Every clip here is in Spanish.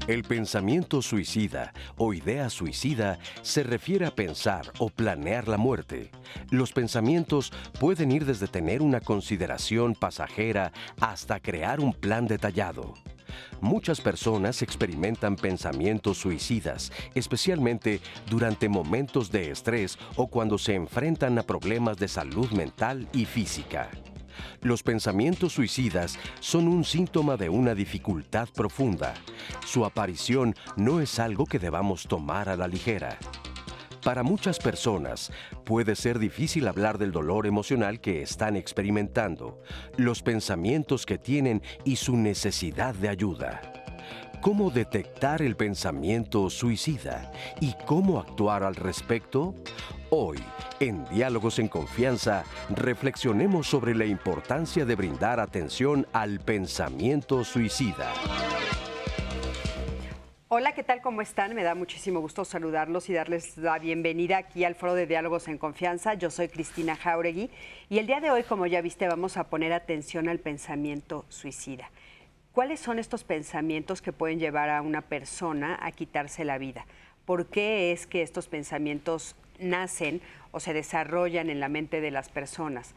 El pensamiento suicida o idea suicida se refiere a pensar o planear la muerte. Los pensamientos pueden ir desde tener una consideración pasajera hasta crear un plan detallado. Muchas personas experimentan pensamientos suicidas, especialmente durante momentos de estrés o cuando se enfrentan a problemas de salud mental y física. Los pensamientos suicidas son un síntoma de una dificultad profunda. Su aparición no es algo que debamos tomar a la ligera. Para muchas personas, puede ser difícil hablar del dolor emocional que están experimentando, los pensamientos que tienen y su necesidad de ayuda. ¿Cómo detectar el pensamiento suicida y cómo actuar al respecto? Hoy, en Diálogos en Confianza, reflexionemos sobre la importancia de brindar atención al pensamiento suicida. Hola, ¿qué tal? ¿Cómo están? Me da muchísimo gusto saludarlos y darles la bienvenida aquí al Foro de Diálogos en Confianza. Yo soy Cristina Jáuregui y el día de hoy, como ya viste, vamos a poner atención al pensamiento suicida. ¿Cuáles son estos pensamientos que pueden llevar a una persona a quitarse la vida? ¿Por qué es que estos pensamientos nacen o se desarrollan en la mente de las personas?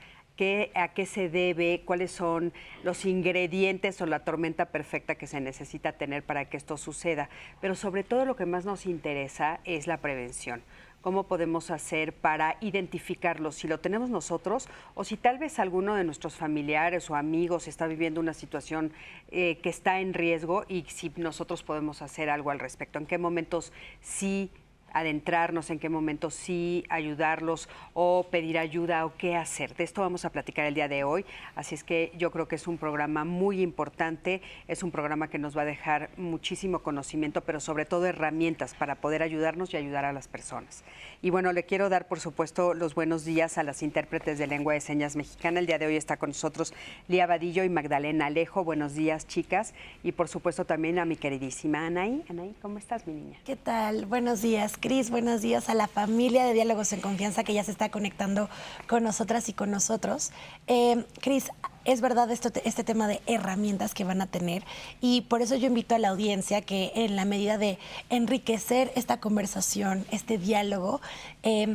¿A qué se debe? ¿Cuáles son los ingredientes o la tormenta perfecta que se necesita tener para que esto suceda? Pero sobre todo lo que más nos interesa es la prevención. ¿Cómo podemos hacer para identificarlo? Si lo tenemos nosotros o si tal vez alguno de nuestros familiares o amigos está viviendo una situación que está en riesgo y si nosotros podemos hacer algo al respecto. ¿En qué momentos sí adentrarnos, en qué momentos sí ayudarlos o pedir ayuda o qué hacer? De esto vamos a platicar el día de hoy, así es que yo creo que es un programa muy importante, es un programa que nos va a dejar muchísimo conocimiento, pero sobre todo herramientas para poder ayudarnos y ayudar a las personas. Y bueno, le quiero dar por supuesto los buenos días a las intérpretes de lengua de señas mexicana. El día de hoy está con nosotros Lía Vadillo y Magdalena Alejo. Buenos días, chicas, y por supuesto también a mi queridísima Anaí. Anaí, ¿cómo estás, mi niña? ¿Qué tal? Buenos días, Cris. Buenos días a la familia de Diálogos en Confianza que ya se está conectando con nosotras y con nosotros. Cris, es verdad este tema de herramientas que van a tener y por eso yo invito a la audiencia que en la medida de enriquecer esta conversación, este diálogo,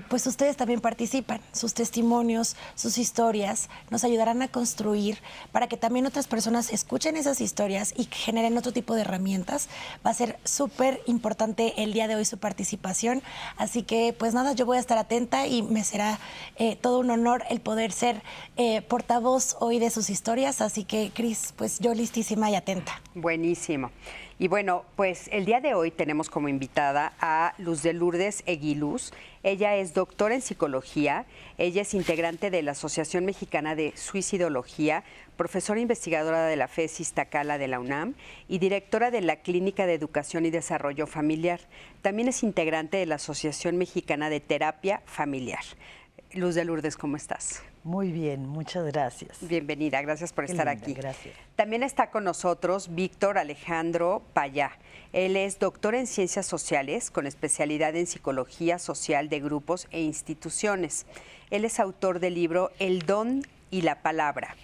pues ustedes también participan. Sus testimonios, sus historias nos ayudarán a construir para que también otras personas escuchen esas historias y generen otro tipo de herramientas. Va a ser súper importante el día de hoy su participación, así que pues nada, yo voy a estar atenta y me será todo un honor el poder ser portavoz hoy de sus historias, así que Cris, pues yo listísima y atenta. Buenísimo. Y bueno, pues el día de hoy tenemos como invitada a Luz de Lourdes Eguiluz. Ella es doctora en psicología, ella es integrante de la Asociación Mexicana de Suicidología, profesora investigadora de la FES Iztacala de la UNAM y directora de la Clínica de Educación y Desarrollo Familiar. También es integrante de la Asociación Mexicana de Terapia Familiar. Luz de Lourdes, ¿cómo estás? Muy bien, muchas gracias. Bienvenida, gracias por estar aquí. Gracias. También está con nosotros Víctor Alejandro Payá. Él es doctor en Ciencias Sociales con especialidad en Psicología Social de Grupos e Instituciones. Él es autor del libro El Don y la Palabra,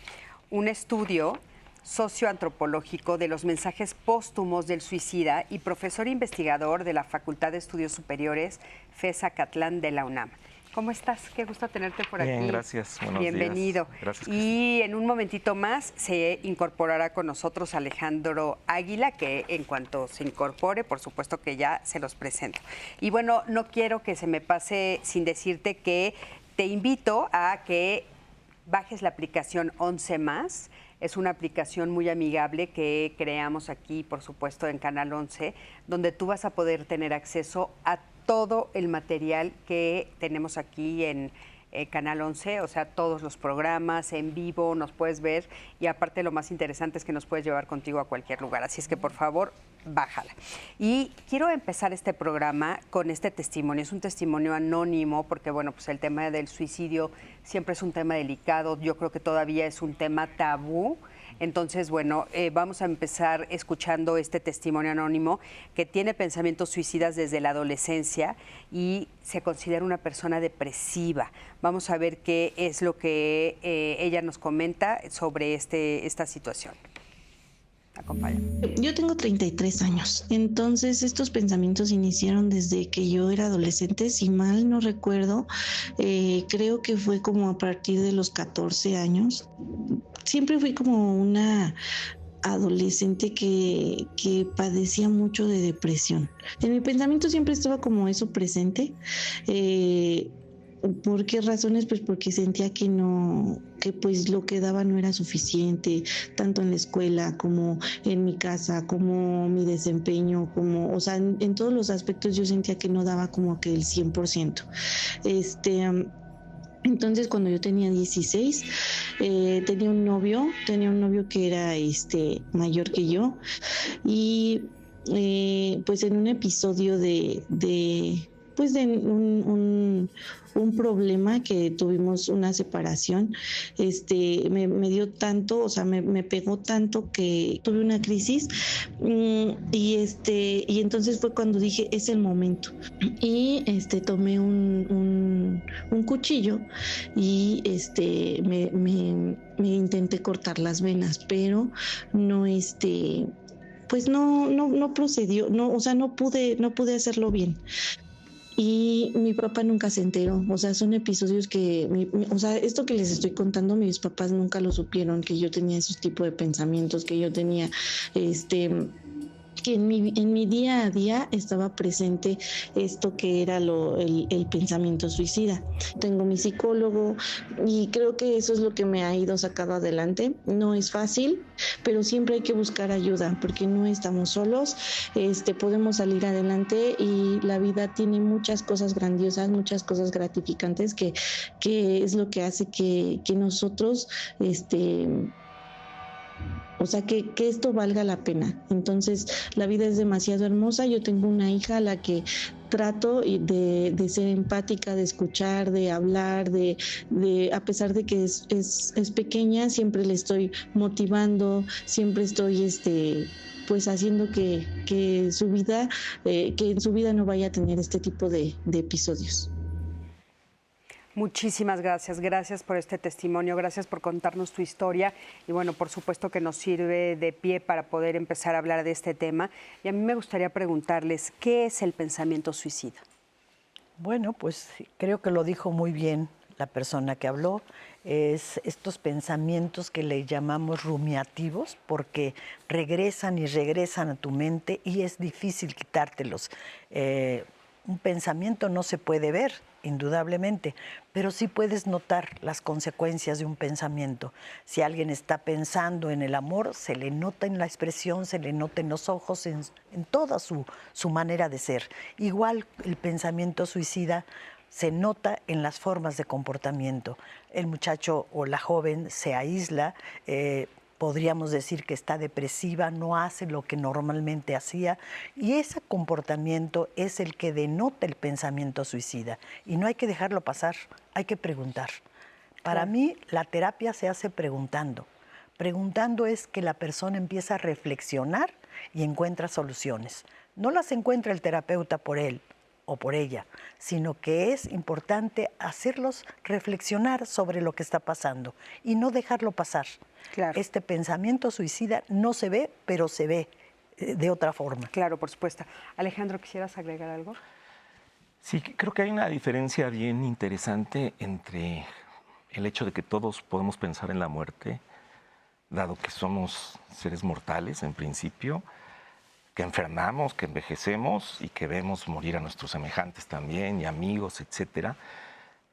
un estudio socioantropológico de los mensajes póstumos del suicida y profesor investigador de la Facultad de Estudios Superiores FES Acatlán de la UNAM. ¿Cómo estás? Qué gusto tenerte por aquí. Bien, gracias. Buenos Bienvenido. días. Gracias, y en un momentito más se incorporará con nosotros Alejandro Águila, que en cuanto se incorpore, por supuesto que ya se los presento. Y bueno, no quiero que se me pase sin decirte que te invito a que bajes la aplicación 11+. Es una aplicación muy amigable que creamos aquí, por supuesto, en Canal 11, donde tú vas a poder tener acceso a todo el material que tenemos aquí en Canal 11, o sea, todos los programas en vivo, nos puedes ver y aparte lo más interesante es que nos puedes llevar contigo a cualquier lugar, así es que por favor, bájala. Y quiero empezar este programa con este testimonio, es un testimonio anónimo porque bueno, pues el tema del suicidio siempre es un tema delicado, yo creo que todavía es un tema tabú. Entonces, bueno, vamos a empezar escuchando este testimonio anónimo que tiene pensamientos suicidas desde la adolescencia y se considera una persona depresiva. Vamos a ver qué es lo que ella nos comenta sobre esta situación. Acompáñame. Yo tengo 33 años, entonces estos pensamientos iniciaron desde que yo era adolescente, si mal no recuerdo, creo que fue como a partir de los 14 años. Siempre fui como una adolescente que padecía mucho de depresión. En mi pensamiento siempre estaba como eso presente. ¿Por qué razones? Pues porque sentía que pues lo que daba no era suficiente, tanto en la escuela como en mi casa, como mi desempeño, o sea, en todos los aspectos yo sentía que no daba como que el 100%. Entonces, cuando yo tenía 16, tenía un novio que era mayor que yo, y pues en un episodio de un problema que tuvimos, una separación, me dio tanto, o sea, me pegó tanto que tuve una crisis, y entonces fue cuando dije, es el momento, y tomé un cuchillo y me intenté cortar las venas, pero no pues no procedió, no, o sea, no pude hacerlo bien. Y mi papá nunca se enteró, o sea, son episodios que, o sea, esto que les estoy contando, mis papás nunca lo supieron, que yo tenía esos tipos de pensamientos, que yo tenía, que en mi día a día estaba presente esto que era el pensamiento suicida. Tengo mi psicólogo y creo que eso es lo que me ha ido sacando adelante. No es fácil, pero siempre hay que buscar ayuda porque no estamos solos, podemos salir adelante y la vida tiene muchas cosas grandiosas, muchas cosas gratificantes que es lo que hace que nosotros, o sea, que esto valga la pena. Entonces, la vida es demasiado hermosa. Yo tengo una hija a la que trato de ser empática, de escuchar, de hablar, a pesar de que es pequeña, siempre le estoy motivando, siempre estoy pues haciendo que su vida, que en su vida no vaya a tener este tipo de episodios. Muchísimas gracias, gracias por este testimonio, gracias por contarnos tu historia y bueno, por supuesto que nos sirve de pie para poder empezar a hablar de este tema. Y a mí me gustaría preguntarles, ¿qué es el pensamiento suicida? Bueno, pues creo que lo dijo muy bien la persona que habló. Es estos pensamientos que le llamamos rumiativos porque regresan y regresan a tu mente y es difícil quitártelos. Un pensamiento no se puede ver, indudablemente, pero sí puedes notar las consecuencias de un pensamiento. Si alguien está pensando en el amor, se le nota en la expresión, se le nota en los ojos, en toda su manera de ser. Igual el pensamiento suicida se nota en las formas de comportamiento. El muchacho o la joven se aísla, podríamos decir que está depresiva, no hace lo que normalmente hacía y ese comportamiento es el que denota el pensamiento suicida y no hay que dejarlo pasar, hay que preguntar. Para mí la terapia se hace preguntando. Preguntando es que la persona empieza a reflexionar y encuentra soluciones. No las encuentra el terapeuta por él o por ella, sino que es importante hacerlos reflexionar sobre lo que está pasando y no dejarlo pasar. Claro. Este pensamiento suicida no se ve, pero se ve de otra forma. Claro, por supuesto. Alejandro, ¿quisieras agregar algo? Sí, creo que hay una diferencia bien interesante entre el hecho de que todos podemos pensar en la muerte, dado que somos seres mortales en principio, que enfermamos, que envejecemos y que vemos morir a nuestros semejantes también y amigos, etcétera.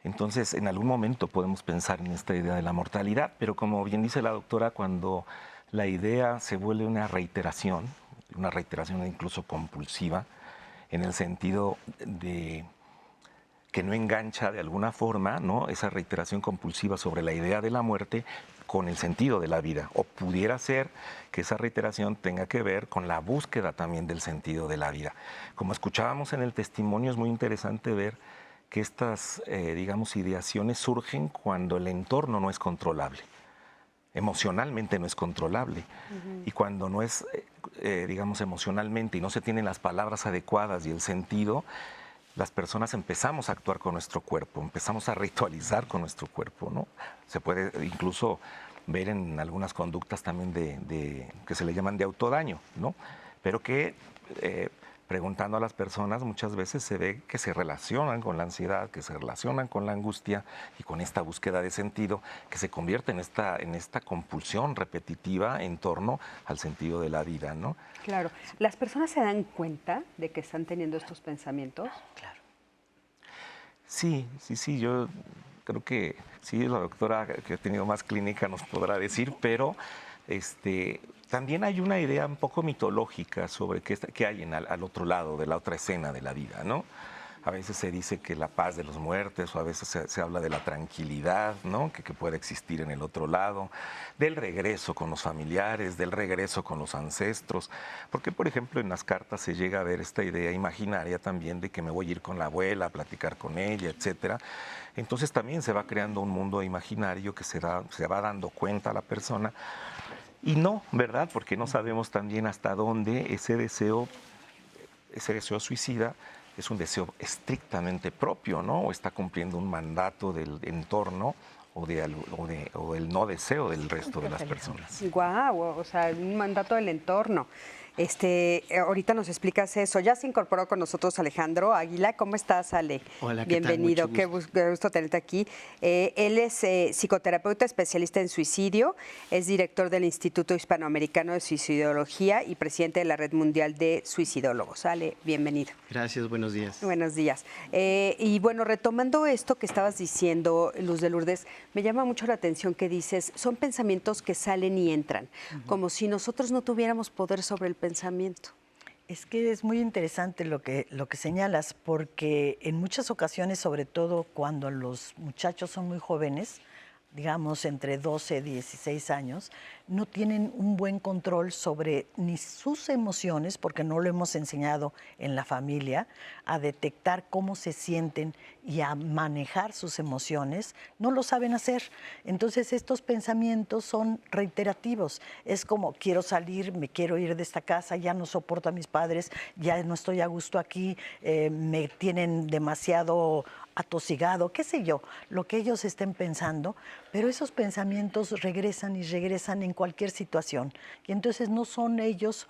Entonces, en algún momento podemos pensar en esta idea de la mortalidad, pero como bien dice la doctora, cuando la idea se vuelve una reiteración incluso compulsiva, en el sentido de que no engancha de alguna forma, ¿no?, esa reiteración compulsiva sobre la idea de la muerte con el sentido de la vida. O pudiera ser que esa reiteración tenga que ver con la búsqueda también del sentido de la vida. Como escuchábamos en el testimonio, es muy interesante ver que estas, digamos, ideaciones surgen cuando el entorno no es controlable. Emocionalmente no es controlable. Y cuando no es, digamos, emocionalmente y no se tienen las palabras adecuadas y el sentido, las personas empezamos a actuar con nuestro cuerpo, empezamos a ritualizar con nuestro cuerpo, ¿no? Se puede incluso ver en algunas conductas también que se le llaman de autodaño, ¿no? Pero que preguntando a las personas muchas veces se ve que se relacionan con la ansiedad, que se relacionan con la angustia y con esta búsqueda de sentido que se convierte en esta compulsión repetitiva en torno al sentido de la vida, ¿no? Claro. ¿Las personas se dan cuenta de que están teniendo estos pensamientos? Claro. Sí, yo creo que sí, la doctora que ha tenido más clínica nos podrá decir, pero también hay una idea un poco mitológica sobre qué hay al otro lado, de la otra escena de la vida, ¿no? A veces se dice que la paz de los muertos, o a veces se habla de la tranquilidad, ¿no? Que puede existir en el otro lado, del regreso con los familiares, del regreso con los ancestros. Porque, por ejemplo, en las cartas se llega a ver esta idea imaginaria también de que me voy a ir con la abuela a platicar con ella, etcétera. Entonces también se va creando un mundo imaginario que se va dando cuenta a la persona. Y no, ¿verdad? Porque no sabemos también hasta dónde ese deseo suicida es un deseo estrictamente propio, ¿no? O está cumpliendo un mandato del entorno o el no deseo del resto de las personas. Guau, o sea, un mandato del entorno. Ahorita nos explicas eso. Ya se incorporó con nosotros Alejandro Águila. ¿Cómo estás, Ale? Hola, ¿qué tal? Bienvenido, Mucho gusto. qué gusto tenerte aquí. Él es psicoterapeuta especialista en suicidio, es director del Instituto Hispanoamericano de Suicidología y presidente de la Red Mundial de Suicidólogos. Ale, bienvenido. Gracias, buenos días. Buenos días. Y bueno, retomando esto que estabas diciendo, Luz de Lourdes, me llama mucho la atención que dices, son pensamientos que salen y entran, como si nosotros no tuviéramos poder sobre el pensamiento. Es que es muy interesante lo que señalas, porque en muchas ocasiones, sobre todo cuando los muchachos son muy jóvenes, digamos entre 12 y 16 años, no tienen un buen control sobre ni sus emociones, porque no lo hemos enseñado en la familia, a detectar cómo se sienten y a manejar sus emociones, no lo saben hacer. Entonces estos pensamientos son reiterativos. Es como, quiero salir, me quiero ir de esta casa, ya no soporto a mis padres, ya no estoy a gusto aquí, me tienen demasiado atosigado, qué sé yo, lo que ellos estén pensando, pero esos pensamientos regresan y regresan en cualquier situación. Y entonces no son ellos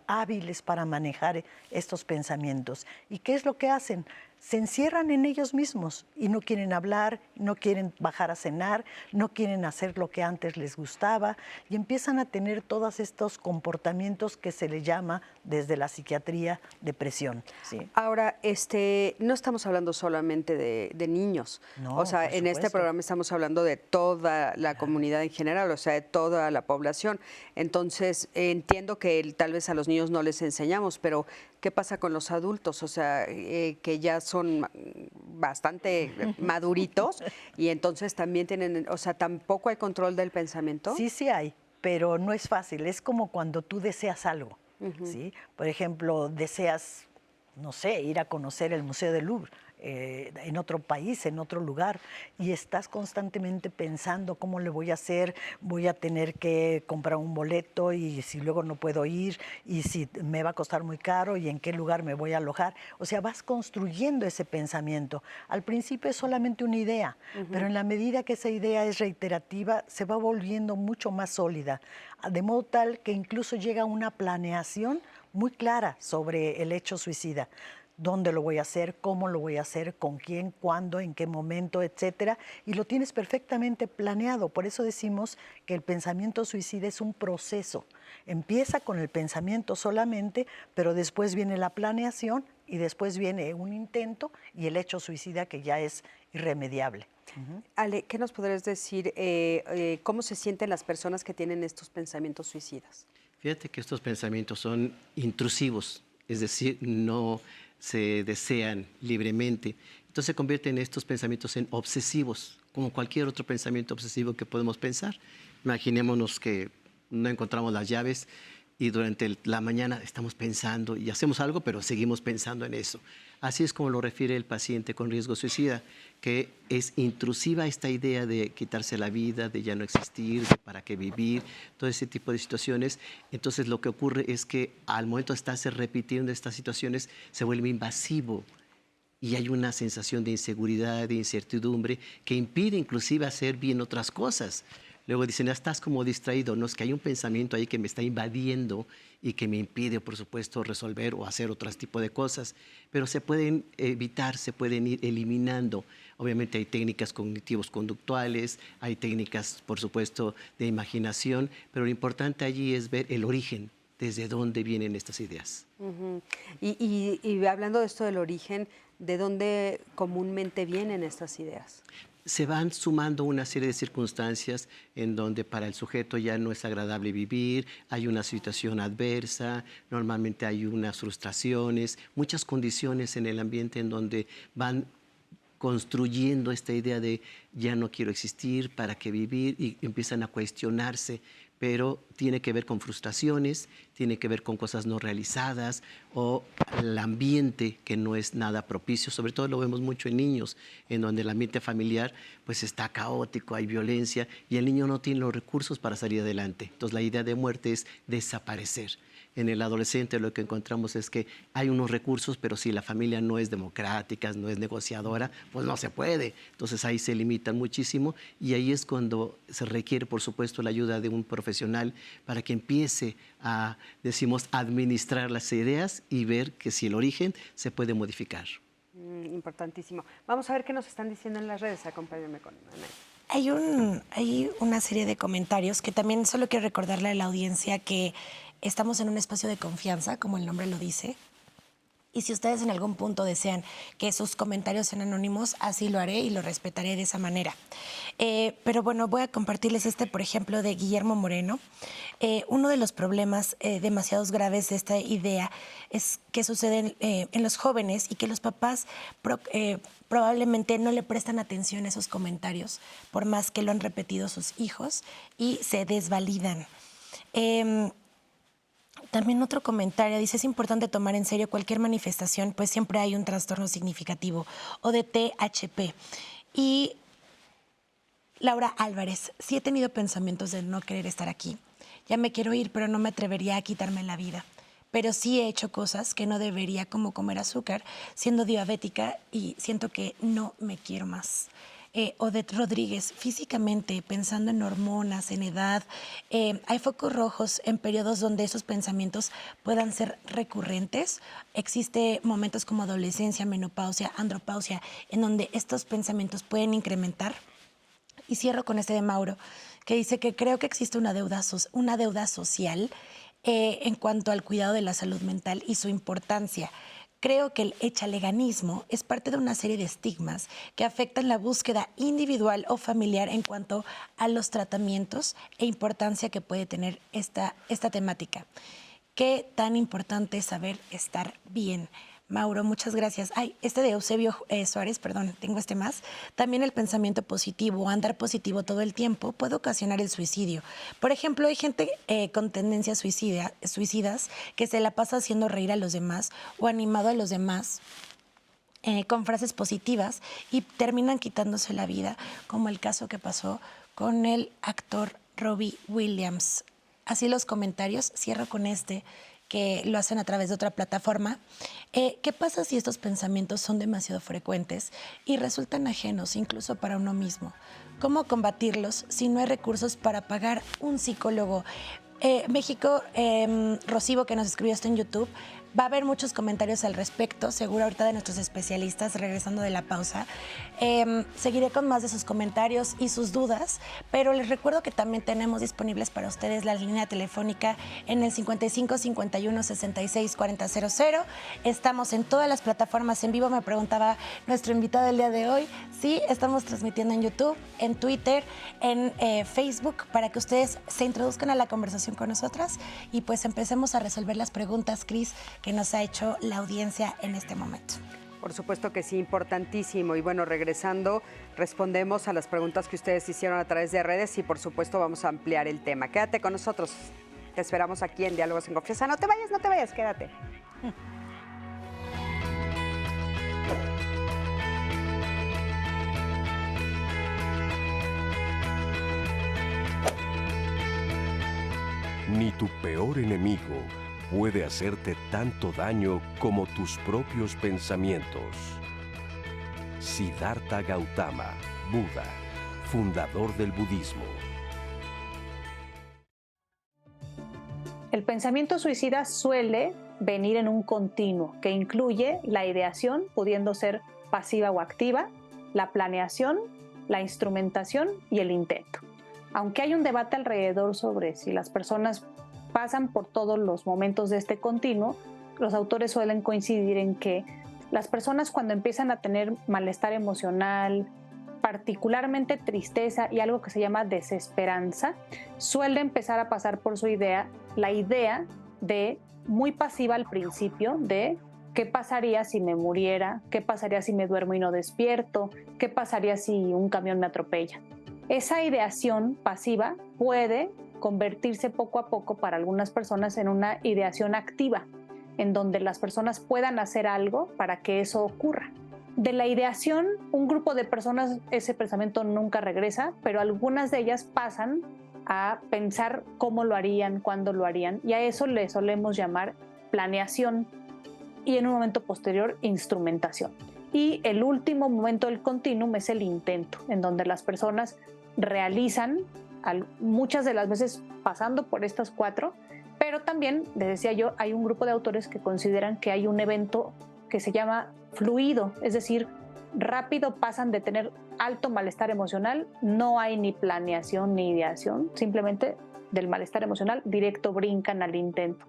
hábiles para manejar estos pensamientos. ¿Y qué es lo que hacen? Se encierran en ellos mismos y no quieren hablar, no quieren bajar a cenar, no quieren hacer lo que antes les gustaba y empiezan a tener todos estos comportamientos que se le llama desde la psiquiatría depresión. ¿Sí? Ahora, no estamos hablando solamente de niños, No, o sea, por en este supuesto. programa estamos hablando de toda la comunidad en general, o sea, de toda la población. Entonces, entiendo que tal vez a los niños no les enseñamos, pero ¿qué pasa con los adultos? O sea, que ya son bastante maduritos y entonces también tienen, o sea, tampoco hay control del pensamiento. Sí, sí hay, pero no es fácil. Es como cuando tú deseas algo, ¿sí? Por ejemplo, deseas, no sé, ir a conocer el Museo del Louvre en otro país, en otro lugar, y estás constantemente pensando cómo le voy a hacer, voy a tener que comprar un boleto y si luego no puedo ir y si me va a costar muy caro y en qué lugar me voy a alojar. O sea, vas construyendo ese pensamiento. Al principio es solamente una idea, pero en la medida que esa idea es reiterativa, se va volviendo mucho más sólida, de modo tal que incluso llega una planeación muy clara sobre el hecho suicida. ¿Dónde lo voy a hacer? ¿Cómo lo voy a hacer? ¿Con quién? ¿Cuándo? ¿En qué momento? Etcétera. Y lo tienes perfectamente planeado. Por eso decimos que el pensamiento suicida es un proceso. Empieza con el pensamiento solamente, pero después viene la planeación y después viene un intento y el hecho suicida que ya es irremediable. Ale, ¿qué nos podrías decir? ¿Cómo se sienten las personas que tienen estos pensamientos suicidas? Fíjate que estos pensamientos son intrusivos, es decir, no se desean libremente. Entonces se convierten estos pensamientos en obsesivos, como cualquier otro pensamiento obsesivo que podemos pensar. Imaginémonos que no encontramos las llaves y durante la mañana estamos pensando y hacemos algo, pero seguimos pensando en eso. Así es como lo refiere el paciente con riesgo suicida, que es intrusiva esta idea de quitarse la vida, de ya no existir, de para qué vivir, todo ese tipo de situaciones. Entonces lo que ocurre es que al momento de estarse repitiendo estas situaciones se vuelve invasivo y hay una sensación de inseguridad, de incertidumbre que impide inclusive hacer bien otras cosas. Luego dicen, "Ah, estás como distraído". No, es que hay un pensamiento ahí que me está invadiendo y que me impide, por supuesto, resolver o hacer otro tipo de cosas. Pero se pueden evitar, se pueden ir eliminando. Obviamente hay técnicas cognitivos conductuales, hay técnicas, por supuesto, de imaginación, pero lo importante allí es ver el origen, desde dónde vienen estas ideas. Ujú. Y hablando de esto del origen, ¿de dónde comúnmente vienen estas ideas? Se van sumando una serie de circunstancias en donde para el sujeto ya no es agradable vivir, hay una situación adversa, normalmente hay unas frustraciones, muchas condiciones en el ambiente en donde van construyendo esta idea de ya no quiero existir, para qué vivir, y empiezan a cuestionarse, pero tiene que ver con frustraciones, tiene que ver con cosas no realizadas o el ambiente que no es nada propicio. Sobre todo lo vemos mucho en niños, en donde el ambiente familiar pues está caótico, hay violencia y el niño no tiene los recursos para salir adelante. Entonces la idea de muerte es desaparecer. En el adolescente lo que encontramos es que hay unos recursos, pero si la familia no es democrática, no es negociadora, pues no se puede. Entonces ahí se limitan muchísimo y ahí es cuando se requiere, por supuesto, la ayuda de un profesional para que empiece a, decimos, administrar las ideas y ver que si el origen se puede modificar. Importantísimo. Vamos a ver qué nos están diciendo en las redes. Acompáñenme con Ana. Hay una serie de comentarios que también solo quiero recordarle a la audiencia que estamos en un espacio de confianza, como el nombre lo dice. Y si ustedes en algún punto desean que sus comentarios sean anónimos, así lo haré y lo respetaré de esa manera. Pero bueno, voy a compartirles por ejemplo, de Guillermo Moreno. Uno de los problemas demasiado graves de esta idea es que suceden en los jóvenes y que los papás probablemente no le prestan atención a esos comentarios, por más que lo han repetido sus hijos, y se desvalidan. También otro comentario dice, es importante tomar en serio cualquier manifestación, pues siempre hay un trastorno significativo, o de THP. Y Laura Álvarez, sí he tenido pensamientos de no querer estar aquí. Ya me quiero ir, pero no me atrevería a quitarme la vida. Pero sí he hecho cosas que no debería, como comer azúcar, siendo diabética, y siento que no me quiero más. Odette Rodríguez, físicamente, pensando en hormonas, en edad, hay focos rojos en periodos donde esos pensamientos puedan ser recurrentes. Existe momentos como adolescencia, menopausia, andropausia, en donde estos pensamientos pueden incrementar. Y cierro con de Mauro, que dice que creo que existe una deuda social en cuanto al cuidado de la salud mental y su importancia. Creo que el echaleganismo es parte de una serie de estigmas que afectan la búsqueda individual o familiar en cuanto a los tratamientos e importancia que puede tener esta temática. Qué tan importante es saber estar bien. Mauro, muchas gracias. De Eusebio Suárez, perdón, tengo más. También el pensamiento positivo, andar positivo todo el tiempo, puede ocasionar el suicidio. Por ejemplo, hay gente con tendencias suicidas que se la pasa haciendo reír a los demás o animado a los demás con frases positivas y terminan quitándose la vida, como el caso que pasó con el actor Robbie Williams. Así los comentarios, cierro con que lo hacen a través de otra plataforma. ¿Qué pasa si estos pensamientos son demasiado frecuentes y resultan ajenos incluso para uno mismo? ¿Cómo combatirlos si no hay recursos para pagar un psicólogo? México, Rocibo, que nos escribió esto en YouTube, va a haber muchos comentarios al respecto, seguro ahorita de nuestros especialistas regresando de la pausa. Seguiré con más de sus comentarios y sus dudas, pero les recuerdo que también tenemos disponibles para ustedes la línea telefónica en el 55 51 66 40 00. Estamos en todas las plataformas en vivo. Me preguntaba nuestro invitado el día de hoy. Sí, estamos transmitiendo en YouTube, en Twitter, en Facebook, para que ustedes se introduzcan a la conversación con nosotras y pues empecemos a resolver las preguntas, Cris, que nos ha hecho la audiencia en este momento. Por supuesto que sí, importantísimo. Y bueno, regresando, respondemos a las preguntas que ustedes hicieron a través de redes y por supuesto vamos a ampliar el tema. Quédate con nosotros. Te esperamos aquí en Diálogos en Confianza. No te vayas, quédate. Ni tu peor enemigo puede hacerte tanto daño como tus propios pensamientos. Siddhartha Gautama, Buda, fundador del budismo. El pensamiento suicida suele venir en un continuo que incluye la ideación, pudiendo ser pasiva o activa, la planeación, la instrumentación y el intento. Aunque hay un debate alrededor sobre si las personas pasan por todos los momentos de este continuo, los autores suelen coincidir en que las personas, cuando empiezan a tener malestar emocional, particularmente tristeza y algo que se llama desesperanza, suele empezar a pasar por su idea, la idea de, muy pasiva al principio, de qué pasaría si me muriera, qué pasaría si me duermo y no despierto, qué pasaría si un camión me atropella. Esa ideación pasiva puede convertirse poco a poco para algunas personas en una ideación activa, en donde las personas puedan hacer algo para que eso ocurra. De la ideación, un grupo de personas, ese pensamiento nunca regresa, pero algunas de ellas pasan a pensar cómo lo harían, cuándo lo harían, y a eso le solemos llamar planeación, y en un momento posterior, instrumentación. Y el último momento del continuum es el intento, en donde las personas realizan, muchas de las veces pasando por estas 4, pero también, les decía yo, hay un grupo de autores que consideran que hay un evento que se llama fluido, es decir, rápido pasan de tener alto malestar emocional, no hay ni planeación ni ideación, simplemente del malestar emocional directo brincan al intento.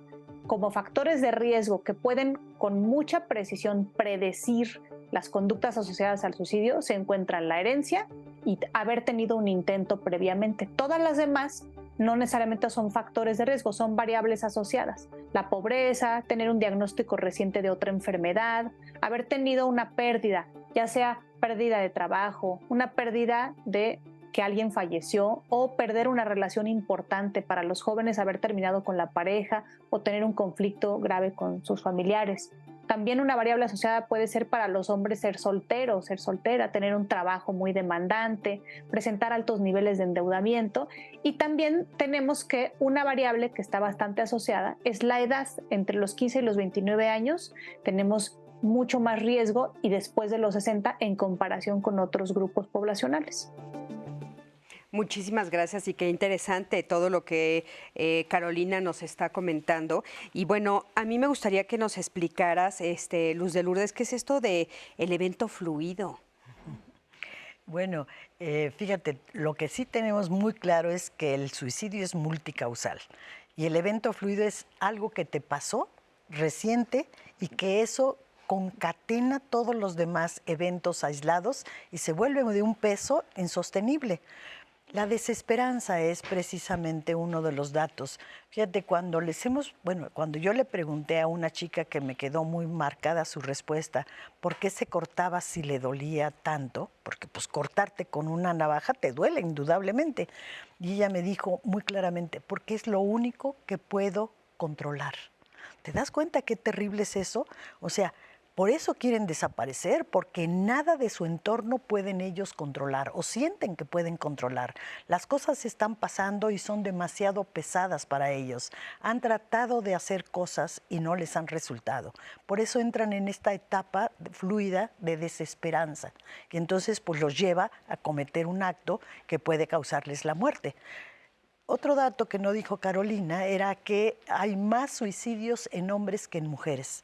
Como factores de riesgo que pueden con mucha precisión predecir las conductas asociadas al suicidio se encuentran la herencia y haber tenido un intento previamente. Todas las demás no necesariamente son factores de riesgo, son variables asociadas. La pobreza, tener un diagnóstico reciente de otra enfermedad, haber tenido una pérdida, ya sea pérdida de trabajo, una pérdida de que alguien falleció o perder una relación importante para los jóvenes, haber terminado con la pareja o tener un conflicto grave con sus familiares. También una variable asociada puede ser para los hombres ser soltero o ser soltera, tener un trabajo muy demandante, presentar altos niveles de endeudamiento. Y también tenemos que una variable que está bastante asociada es la edad. Entre los 15 y los 29 años tenemos mucho más riesgo y después de los 60 en comparación con otros grupos poblacionales. Muchísimas gracias y qué interesante todo lo que Carolina nos está comentando. Y bueno, a mí me gustaría que nos explicaras, Luz de Lourdes, ¿qué es esto de el evento fluido? Bueno, fíjate, lo que sí tenemos muy claro es que el suicidio es multicausal y el evento fluido es algo que te pasó reciente y que eso concatena todos los demás eventos aislados y se vuelve de un peso insostenible. La desesperanza es precisamente uno de los datos. Fíjate, cuando yo le pregunté a una chica que me quedó muy marcada su respuesta, ¿por qué se cortaba si le dolía tanto? Porque pues cortarte con una navaja te duele indudablemente. Y ella me dijo muy claramente, porque es lo único que puedo controlar. ¿Te das cuenta qué terrible es eso? O sea, por eso quieren desaparecer, porque nada de su entorno pueden ellos controlar o sienten que pueden controlar. Las cosas están pasando y son demasiado pesadas para ellos. Han tratado de hacer cosas y no les han resultado. Por eso entran en esta etapa fluida de desesperanza. Y entonces pues los lleva a cometer un acto que puede causarles la muerte. Otro dato que no dijo Carolina era que hay más suicidios en hombres que en mujeres,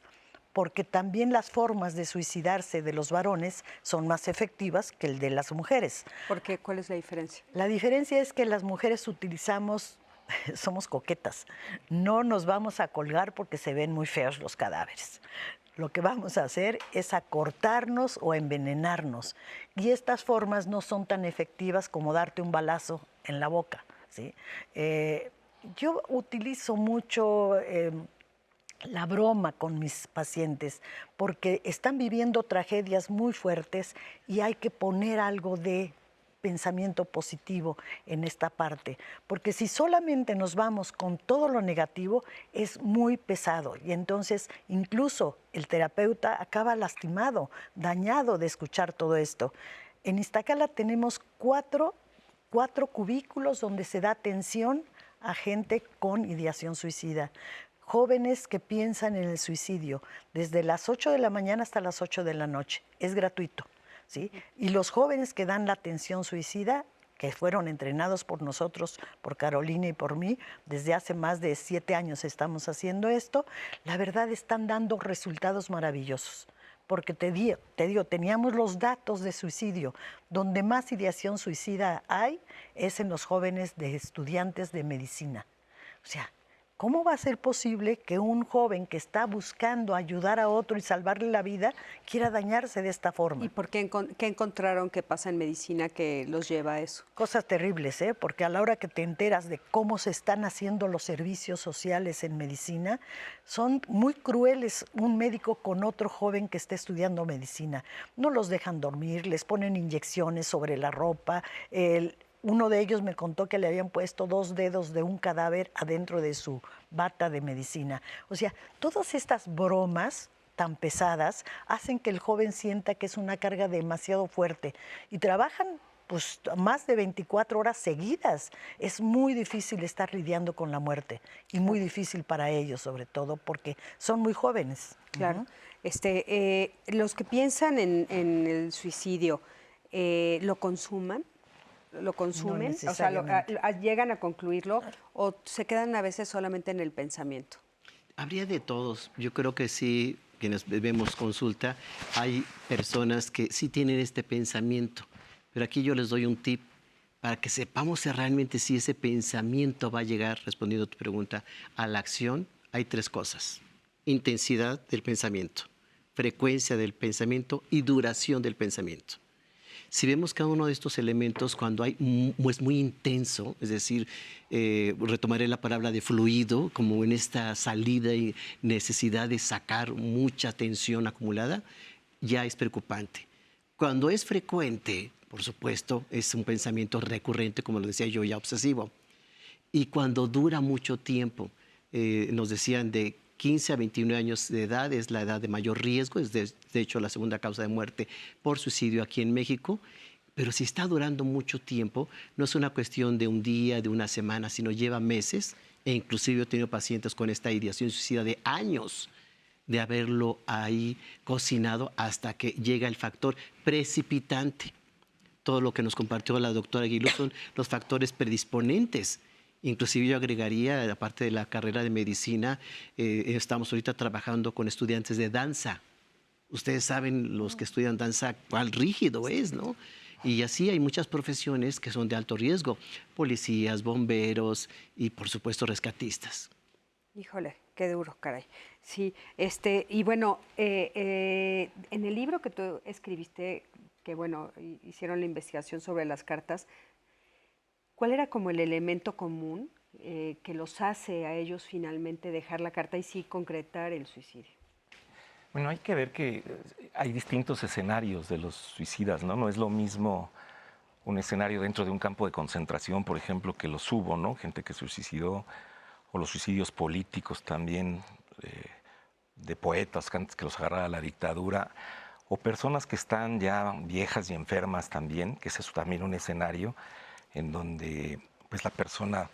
porque también las formas de suicidarse de los varones son más efectivas que el de las mujeres. ¿Por qué? ¿Cuál es la diferencia? La diferencia es que las mujeres somos coquetas, no nos vamos a colgar porque se ven muy feos los cadáveres. Lo que vamos a hacer es acortarnos o envenenarnos. Y estas formas no son tan efectivas como darte un balazo en la boca, ¿sí? Yo utilizo mucho la broma con mis pacientes porque están viviendo tragedias muy fuertes y hay que poner algo de pensamiento positivo en esta parte, porque si solamente nos vamos con todo lo negativo es muy pesado y entonces incluso el terapeuta acaba lastimado, dañado de escuchar todo esto. En Iztacala tenemos cuatro cubículos donde se da atención a gente con ideación suicida. Jóvenes que piensan en el suicidio desde las 8 de la mañana hasta las 8 de la noche. Es gratuito, ¿sí? Y los jóvenes que dan la atención suicida que fueron entrenados por nosotros, por Carolina y por mí, desde hace más de 7 años estamos haciendo esto, la verdad están dando resultados maravillosos. Porque te digo, teníamos los datos de suicidio. Donde más ideación suicida hay es en los jóvenes de estudiantes de medicina. O sea, ¿cómo va a ser posible que un joven que está buscando ayudar a otro y salvarle la vida quiera dañarse de esta forma? ¿Y por qué, qué encontraron que pasa en medicina que los lleva a eso? Cosas terribles, ¿eh? Porque a la hora que te enteras de cómo se están haciendo los servicios sociales en medicina, son muy crueles un médico con otro joven que esté estudiando medicina. No los dejan dormir, les ponen inyecciones sobre la ropa. Uno de ellos me contó que le habían puesto 2 dedos de un cadáver adentro de su bata de medicina. O sea, todas estas bromas tan pesadas hacen que el joven sienta que es una carga demasiado fuerte y trabajan pues más de 24 horas seguidas. Es muy difícil estar lidiando con la muerte y muy difícil para ellos, sobre todo porque son muy jóvenes. Claro. Los que piensan en el suicidio, ¿lo consuman? ¿Lo consumen? No, o sea, ¿llegan a concluirlo o se quedan a veces solamente en el pensamiento? Habría de todos. Yo creo que sí, quienes vemos consulta, hay personas que sí tienen este pensamiento. Pero aquí yo les doy un tip para que sepamos realmente si ese pensamiento va a llegar, respondiendo a tu pregunta, a la acción. Hay 3 cosas. Intensidad del pensamiento, frecuencia del pensamiento y duración del pensamiento. Si vemos cada uno de estos elementos cuando es muy intenso, es decir, retomaré la palabra de fluido, como en esta salida y necesidad de sacar mucha tensión acumulada, ya es preocupante. Cuando es frecuente, por supuesto, es un pensamiento recurrente, como lo decía yo, ya obsesivo. Y cuando dura mucho tiempo, nos decían de 15 a 21 años de edad es la edad de mayor riesgo, es de hecho la segunda causa de muerte por suicidio aquí en México, pero si está durando mucho tiempo, no es una cuestión de un día, de una semana, sino lleva meses, e inclusive he tenido pacientes con esta ideación suicida de años de haberlo ahí cocinado hasta que llega el factor precipitante. Todo lo que nos compartió la doctora Aguilú son los factores predisponentes. Inclusive yo agregaría, aparte de la carrera de medicina, estamos ahorita trabajando con estudiantes de danza. Ustedes saben, los que estudian danza, cuál rígido es, ¿no? Y así hay muchas profesiones que son de alto riesgo. Policías, bomberos y, por supuesto, rescatistas. Híjole, qué duro, caray. Sí, y bueno, en el libro que tú escribiste, que bueno, hicieron la investigación sobre las cartas, ¿cuál era como el elemento común que los hace a ellos finalmente dejar la carta y sí concretar el suicidio? Bueno, hay que ver que hay distintos escenarios de los suicidas, ¿no? No es lo mismo un escenario dentro de un campo de concentración, por ejemplo, que los hubo, ¿no? Gente que se suicidó, o los suicidios políticos también, de poetas antes que los agarrara la dictadura, o personas que están ya viejas y enfermas también, que es eso también un escenario en donde pues la persona,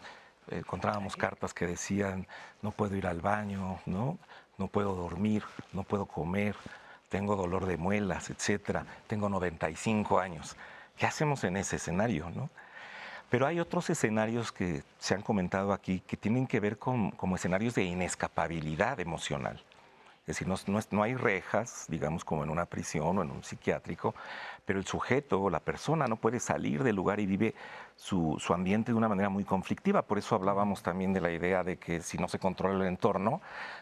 encontrábamos cartas que decían, no puedo ir al baño, ¿no? No puedo dormir, no puedo comer, tengo dolor de muelas, etcétera, tengo 95 años. ¿Qué hacemos en ese escenario, no? Pero hay otros escenarios que se han comentado aquí que tienen que ver con como escenarios de inescapabilidad emocional. Es decir, no hay rejas, digamos, como en una prisión o en un psiquiátrico, pero el sujeto o la persona no puede salir del lugar y vive su ambiente de una manera muy conflictiva. Por eso hablábamos también de la idea de que si no se controla el entorno,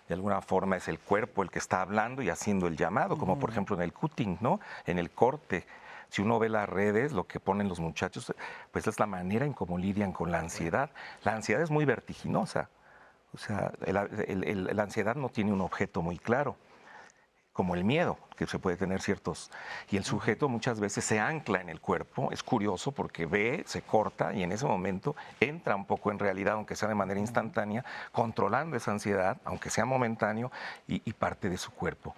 de alguna forma es el cuerpo el que está hablando y haciendo el llamado, como por ejemplo en el cutting, ¿no? En el corte. Si uno ve las redes, lo que ponen los muchachos, pues es la manera en cómo lidian con la ansiedad. La ansiedad es muy vertiginosa. O sea, la ansiedad no tiene un objeto muy claro, como el miedo, que se puede tener ciertos... Y el sujeto muchas veces se ancla en el cuerpo, es curioso porque ve, se corta y en ese momento entra un poco en realidad, aunque sea de manera instantánea, controlando esa ansiedad, aunque sea momentáneo, y parte de su cuerpo.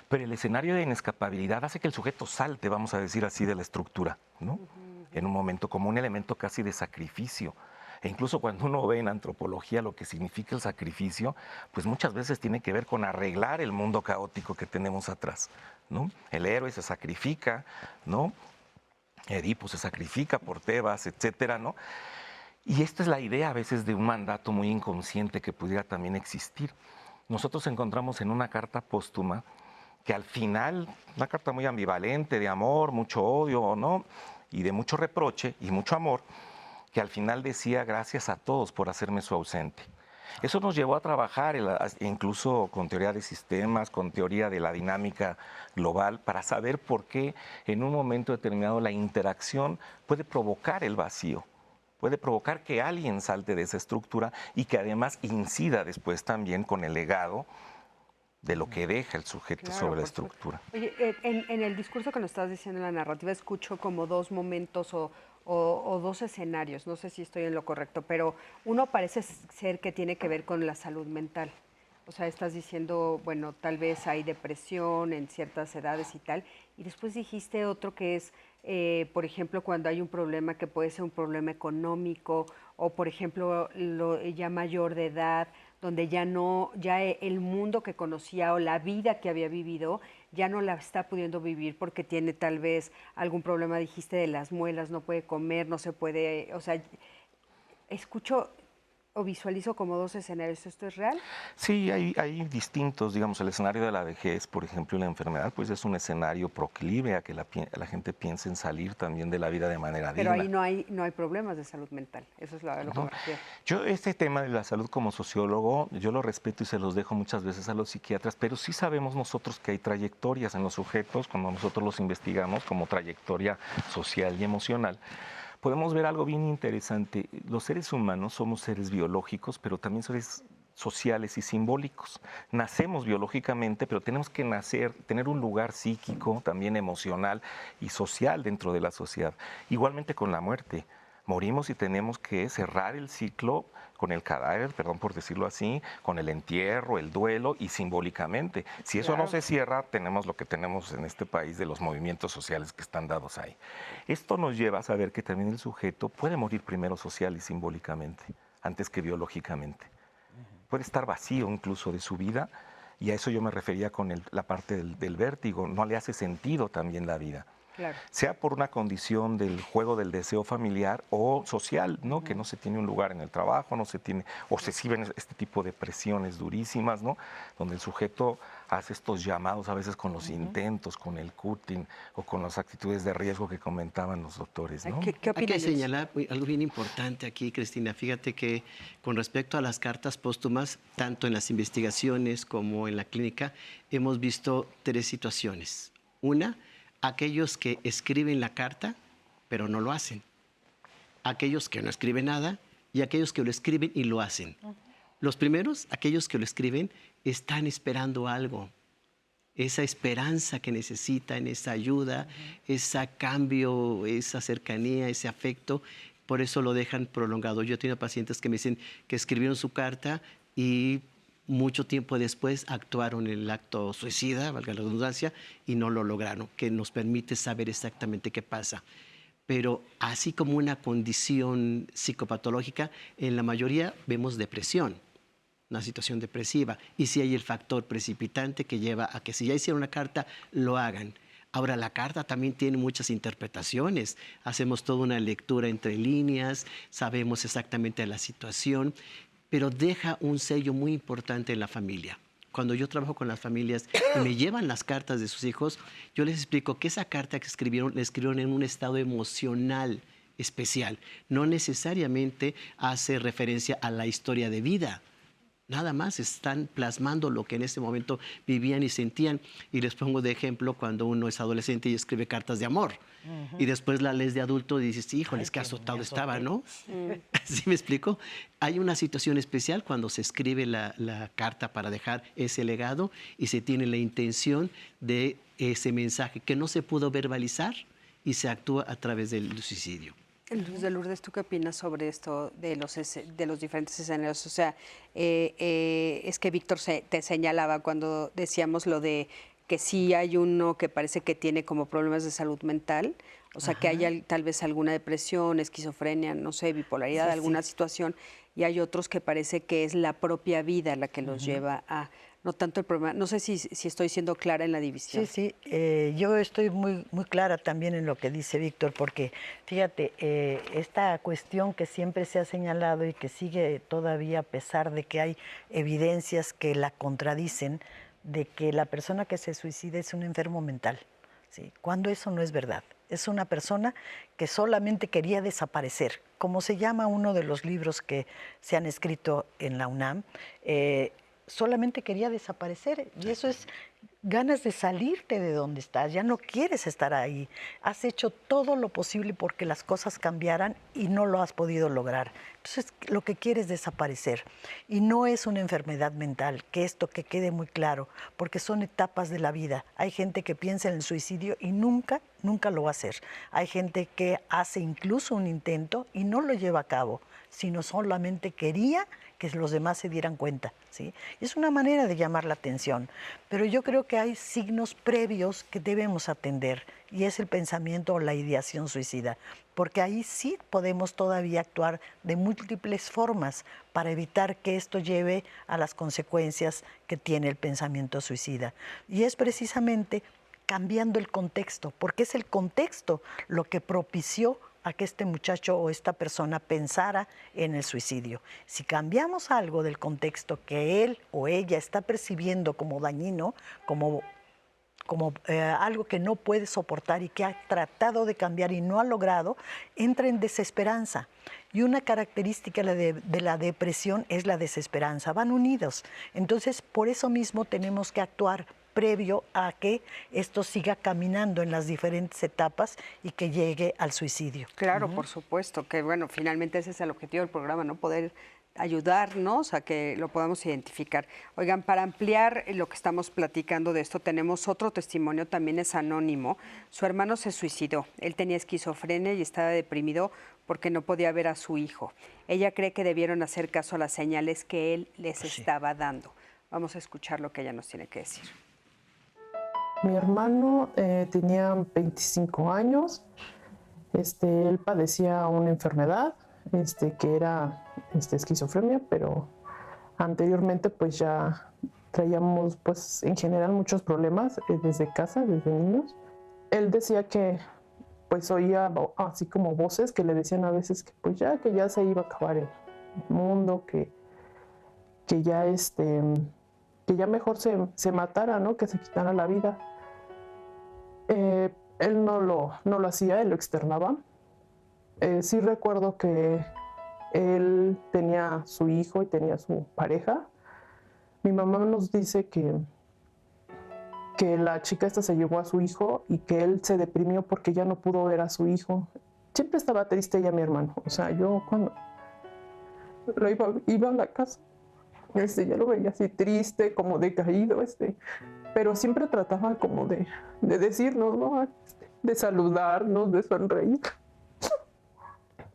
Pero el escenario de inescapabilidad hace que el sujeto salte, vamos a decir así, de la estructura, ¿no? En un momento como un elemento casi de sacrificio. E incluso cuando uno ve en antropología lo que significa el sacrificio, pues muchas veces tiene que ver con arreglar el mundo caótico que tenemos atrás, ¿no? El héroe se sacrifica, ¿no? Edipo se sacrifica por Tebas, etcétera, ¿no? Y esta es la idea a veces de un mandato muy inconsciente que pudiera también existir. Nosotros encontramos en una carta póstuma que al final, una carta muy ambivalente, de amor, mucho odio, ¿no? Y de mucho reproche y mucho amor, que al final decía gracias a todos por hacerme su ausente. Eso nos llevó a trabajar incluso con teoría de sistemas, con teoría de la dinámica global, para saber por qué en un momento determinado la interacción puede provocar el vacío, puede provocar que alguien salte de esa estructura y que además incida después también con el legado de lo que deja el sujeto sobre la estructura. Oye, en el discurso que nos estás diciendo en la narrativa, escucho como dos momentos o dos escenarios, no sé si estoy en lo correcto, pero uno parece ser que tiene que ver con la salud mental. O sea, estás diciendo, bueno, tal vez hay depresión en ciertas edades y tal, y después dijiste otro que es, por ejemplo, cuando hay un problema que puede ser un problema económico, o por ejemplo, ya mayor de edad, donde ya el mundo que conocía o la vida que había vivido ya no la está pudiendo vivir porque tiene tal vez algún problema, dijiste, de las muelas, no puede comer, no se puede, o sea, escucho o visualizo como dos escenarios. ¿Esto es real? Sí, hay distintos, digamos, el escenario de la vejez, por ejemplo, y la enfermedad, pues es un escenario proclive a que la gente piense en salir también de la vida de manera digna. Pero ahí no hay problemas de salud mental, eso es lo que me refiero. Yo este tema de la salud como sociólogo, yo lo respeto y se los dejo muchas veces a los psiquiatras, pero sí sabemos nosotros que hay trayectorias en los sujetos, cuando nosotros los investigamos como trayectoria social y emocional. Podemos ver algo bien interesante. Los seres humanos somos seres biológicos, pero también seres sociales y simbólicos. Nacemos biológicamente, pero tenemos que tener un lugar psíquico, también emocional y social dentro de la sociedad. Igualmente con la muerte. Morimos y tenemos que cerrar el ciclo con el cadáver, perdón por decirlo así, con el entierro, el duelo y simbólicamente. Si eso no se cierra, tenemos lo que tenemos en este país de los movimientos sociales que están dados ahí. Esto nos lleva a saber que también el sujeto puede morir primero social y simbólicamente, antes que biológicamente. Puede estar vacío incluso de su vida, y a eso yo me refería con la parte del vértigo. No le hace sentido también la vida. Claro. Sea por una condición del juego del deseo familiar o social, ¿no? Que no se tiene un lugar en el trabajo, no se tiene, o se exhiben este tipo de presiones durísimas, ¿no? Donde el sujeto hace estos llamados a veces con los intentos, con el cutting o con las actitudes de riesgo que comentaban los doctores, ¿no? ¿Qué opinas? Hay que señalar algo bien importante aquí, Cristina. Fíjate que con respecto a las cartas póstumas, tanto en las investigaciones como en la clínica, hemos visto tres situaciones. Una, aquellos que escriben la carta, pero no lo hacen. Aquellos que no escriben nada y aquellos que lo escriben y lo hacen. Los primeros, aquellos que lo escriben, están esperando algo. Esa esperanza que necesitan, esa ayuda, ese cambio, esa cercanía, ese afecto, por eso lo dejan prolongado. Yo he tenido pacientes que me dicen que escribieron su carta y mucho tiempo después actuaron en el acto suicida, valga la redundancia, y no lo lograron, que nos permite saber exactamente qué pasa. Pero así como una condición psicopatológica, en la mayoría vemos depresión, una situación depresiva, y sí hay el factor precipitante que lleva a que si ya hicieron una carta, lo hagan. Ahora, la carta también tiene muchas interpretaciones. Hacemos toda una lectura entre líneas, sabemos exactamente la situación, pero deja un sello muy importante en la familia. Cuando yo trabajo con las familias y me llevan las cartas de sus hijos, yo les explico que esa carta que escribieron, la escribieron en un estado emocional especial. No necesariamente hace referencia a la historia de vida. Nada más están plasmando lo que en ese momento vivían y sentían. Y les pongo de ejemplo cuando uno es adolescente y escribe cartas de amor. Y después la lees de adulto y dices, híjoles, qué azotado estaba, ¿no? ¿Sí me explico? Hay una situación especial cuando se escribe la carta para dejar ese legado y se tiene la intención de ese mensaje que no se pudo verbalizar y se actúa a través del suicidio. Lourdes, ¿tú qué opinas sobre esto de los diferentes escenarios? O sea, es que Víctor te señalaba cuando decíamos lo de que sí hay uno que parece que tiene como problemas de salud mental, o sea, que haya tal vez alguna depresión, esquizofrenia, no sé, bipolaridad, alguna situación, y hay otros que parece que es la propia vida la que los lleva a... no tanto el problema. No sé si estoy siendo clara en la división. Sí, yo estoy muy, muy clara también en lo que dice Víctor, porque fíjate, esta cuestión que siempre se ha señalado y que sigue todavía a pesar de que hay evidencias que la contradicen, de que la persona que se suicida es un enfermo mental, ¿sí? Cuando eso no es verdad. Es una persona que solamente quería desaparecer, como se llama uno de los libros que se han escrito en la UNAM, solamente quería desaparecer, y eso es ganas de salirte de donde estás, ya no quieres estar ahí, has hecho todo lo posible porque las cosas cambiaran y no lo has podido lograr. Entonces lo que quieres es desaparecer, y no es una enfermedad mental, que esto que quede muy claro, porque son etapas de la vida. Hay gente que piensa en el suicidio y nunca lo va a hacer. Hay gente que hace incluso un intento y no lo lleva a cabo, sino solamente quería que los demás se dieran cuenta, ¿sí? Es una manera de llamar la atención, pero yo creo que hay signos previos que debemos atender, y es el pensamiento o la ideación suicida, porque ahí sí podemos todavía actuar de múltiples formas para evitar que esto lleve a las consecuencias que tiene el pensamiento suicida. Y es precisamente cambiando el contexto, porque es el contexto lo que propició a que este muchacho o esta persona pensara en el suicidio. Si cambiamos algo del contexto que él o ella está percibiendo como dañino, como algo que no puede soportar y que ha tratado de cambiar y no ha logrado, entra en desesperanza. Y una característica de la depresión es la desesperanza, van unidos. Entonces, por eso mismo tenemos que actuar previo a que esto siga caminando en las diferentes etapas y que llegue al suicidio. Claro, por supuesto, que bueno, finalmente ese es el objetivo del programa, ¿no? Poder ayudarnos a que lo podamos identificar. Oigan, para ampliar lo que estamos platicando de esto, tenemos otro testimonio, también es anónimo. Su hermano se suicidó. Él tenía esquizofrenia y estaba deprimido porque no podía ver a su hijo. Ella cree que debieron hacer caso a las señales que él les estaba dando. Vamos a escuchar lo que ella nos tiene que decir. Mi hermano tenía 25 años. Él padecía una enfermedad que era esquizofrenia, pero anteriormente pues ya traíamos pues en general muchos problemas desde casa, desde niños. Él decía que pues oía así como voces que le decían a veces que pues ya se iba a acabar el mundo, que ya mejor se matara, ¿no? Que se quitara la vida. Él no lo hacía, él lo externaba. Sí recuerdo que él tenía su hijo y tenía su pareja. Mi mamá nos dice que la chica esta se llevó a su hijo y que él se deprimió porque ya no pudo ver a su hijo. Siempre estaba triste ella, mi hermano. O sea, yo cuando iba a la casa, ya lo veía así triste, como decaído, pero siempre trataba como de decirnos, ¿no? De saludarnos, de sonreír.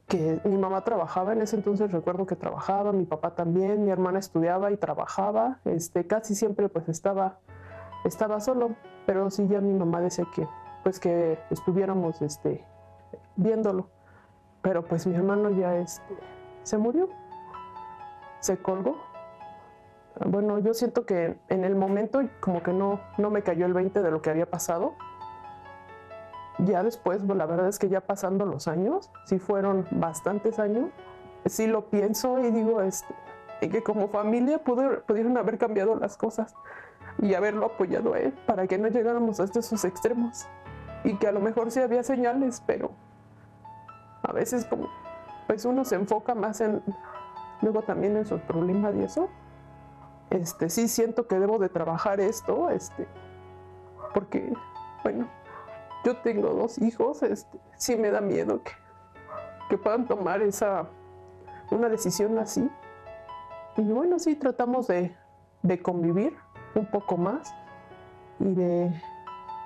Que mi mamá trabajaba en ese entonces, recuerdo que trabajaba, mi papá también, mi hermana estudiaba y trabajaba, casi siempre pues estaba solo, pero sí ya mi mamá decía que pues que estuviéramos viéndolo, pero pues mi hermano ya se murió, se colgó. Bueno, yo siento que en el momento como que no me cayó el 20 de lo que había pasado. Ya después, pues, la verdad es que ya pasando los años, sí fueron bastantes años, sí lo pienso y digo que como familia pudieron haber cambiado las cosas y haberlo apoyado a él para que no llegáramos hasta esos extremos. Y que a lo mejor sí había señales, pero a veces como pues uno se enfoca más luego también en sus problemas y eso. Sí siento que debo de trabajar esto, porque, bueno, yo tengo 2 hijos, sí me da miedo que puedan tomar una decisión así. Y bueno, sí tratamos de convivir un poco más y de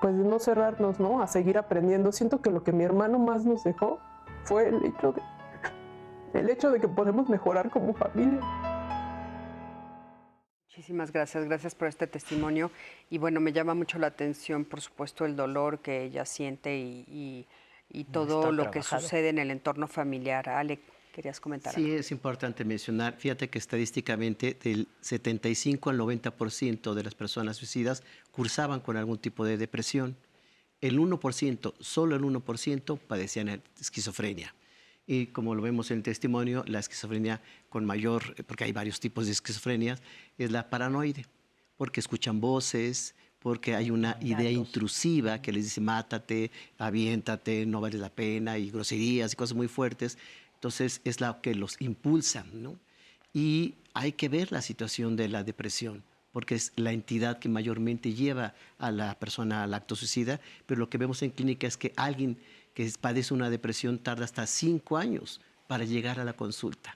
no cerrarnos, ¿no? A seguir aprendiendo. Siento que lo que mi hermano más nos dejó fue el hecho de que podemos mejorar como familia. Muchísimas gracias por este testimonio. Y bueno, me llama mucho la atención, por supuesto, el dolor que ella siente y todo lo que sucede en el entorno familiar. Ale, querías comentar. Sí, es importante mencionar, fíjate que estadísticamente del 75 al 90% de las personas suicidas cursaban con algún tipo de depresión. El 1%, solo el 1% padecían esquizofrenia. Y como lo vemos en el testimonio, la esquizofrenia con mayor, porque hay varios tipos de esquizofrenia, es la paranoide, porque escuchan voces, porque hay una idea intrusiva que les dice mátate, aviéntate, no vale la pena, y groserías y cosas muy fuertes. Entonces es la que los impulsa, ¿no? Y hay que ver la situación de la depresión, porque es la entidad que mayormente lleva a la persona al acto suicida, pero lo que vemos en clínica es que alguien que padece una depresión tarda hasta 5 años para llegar a la consulta.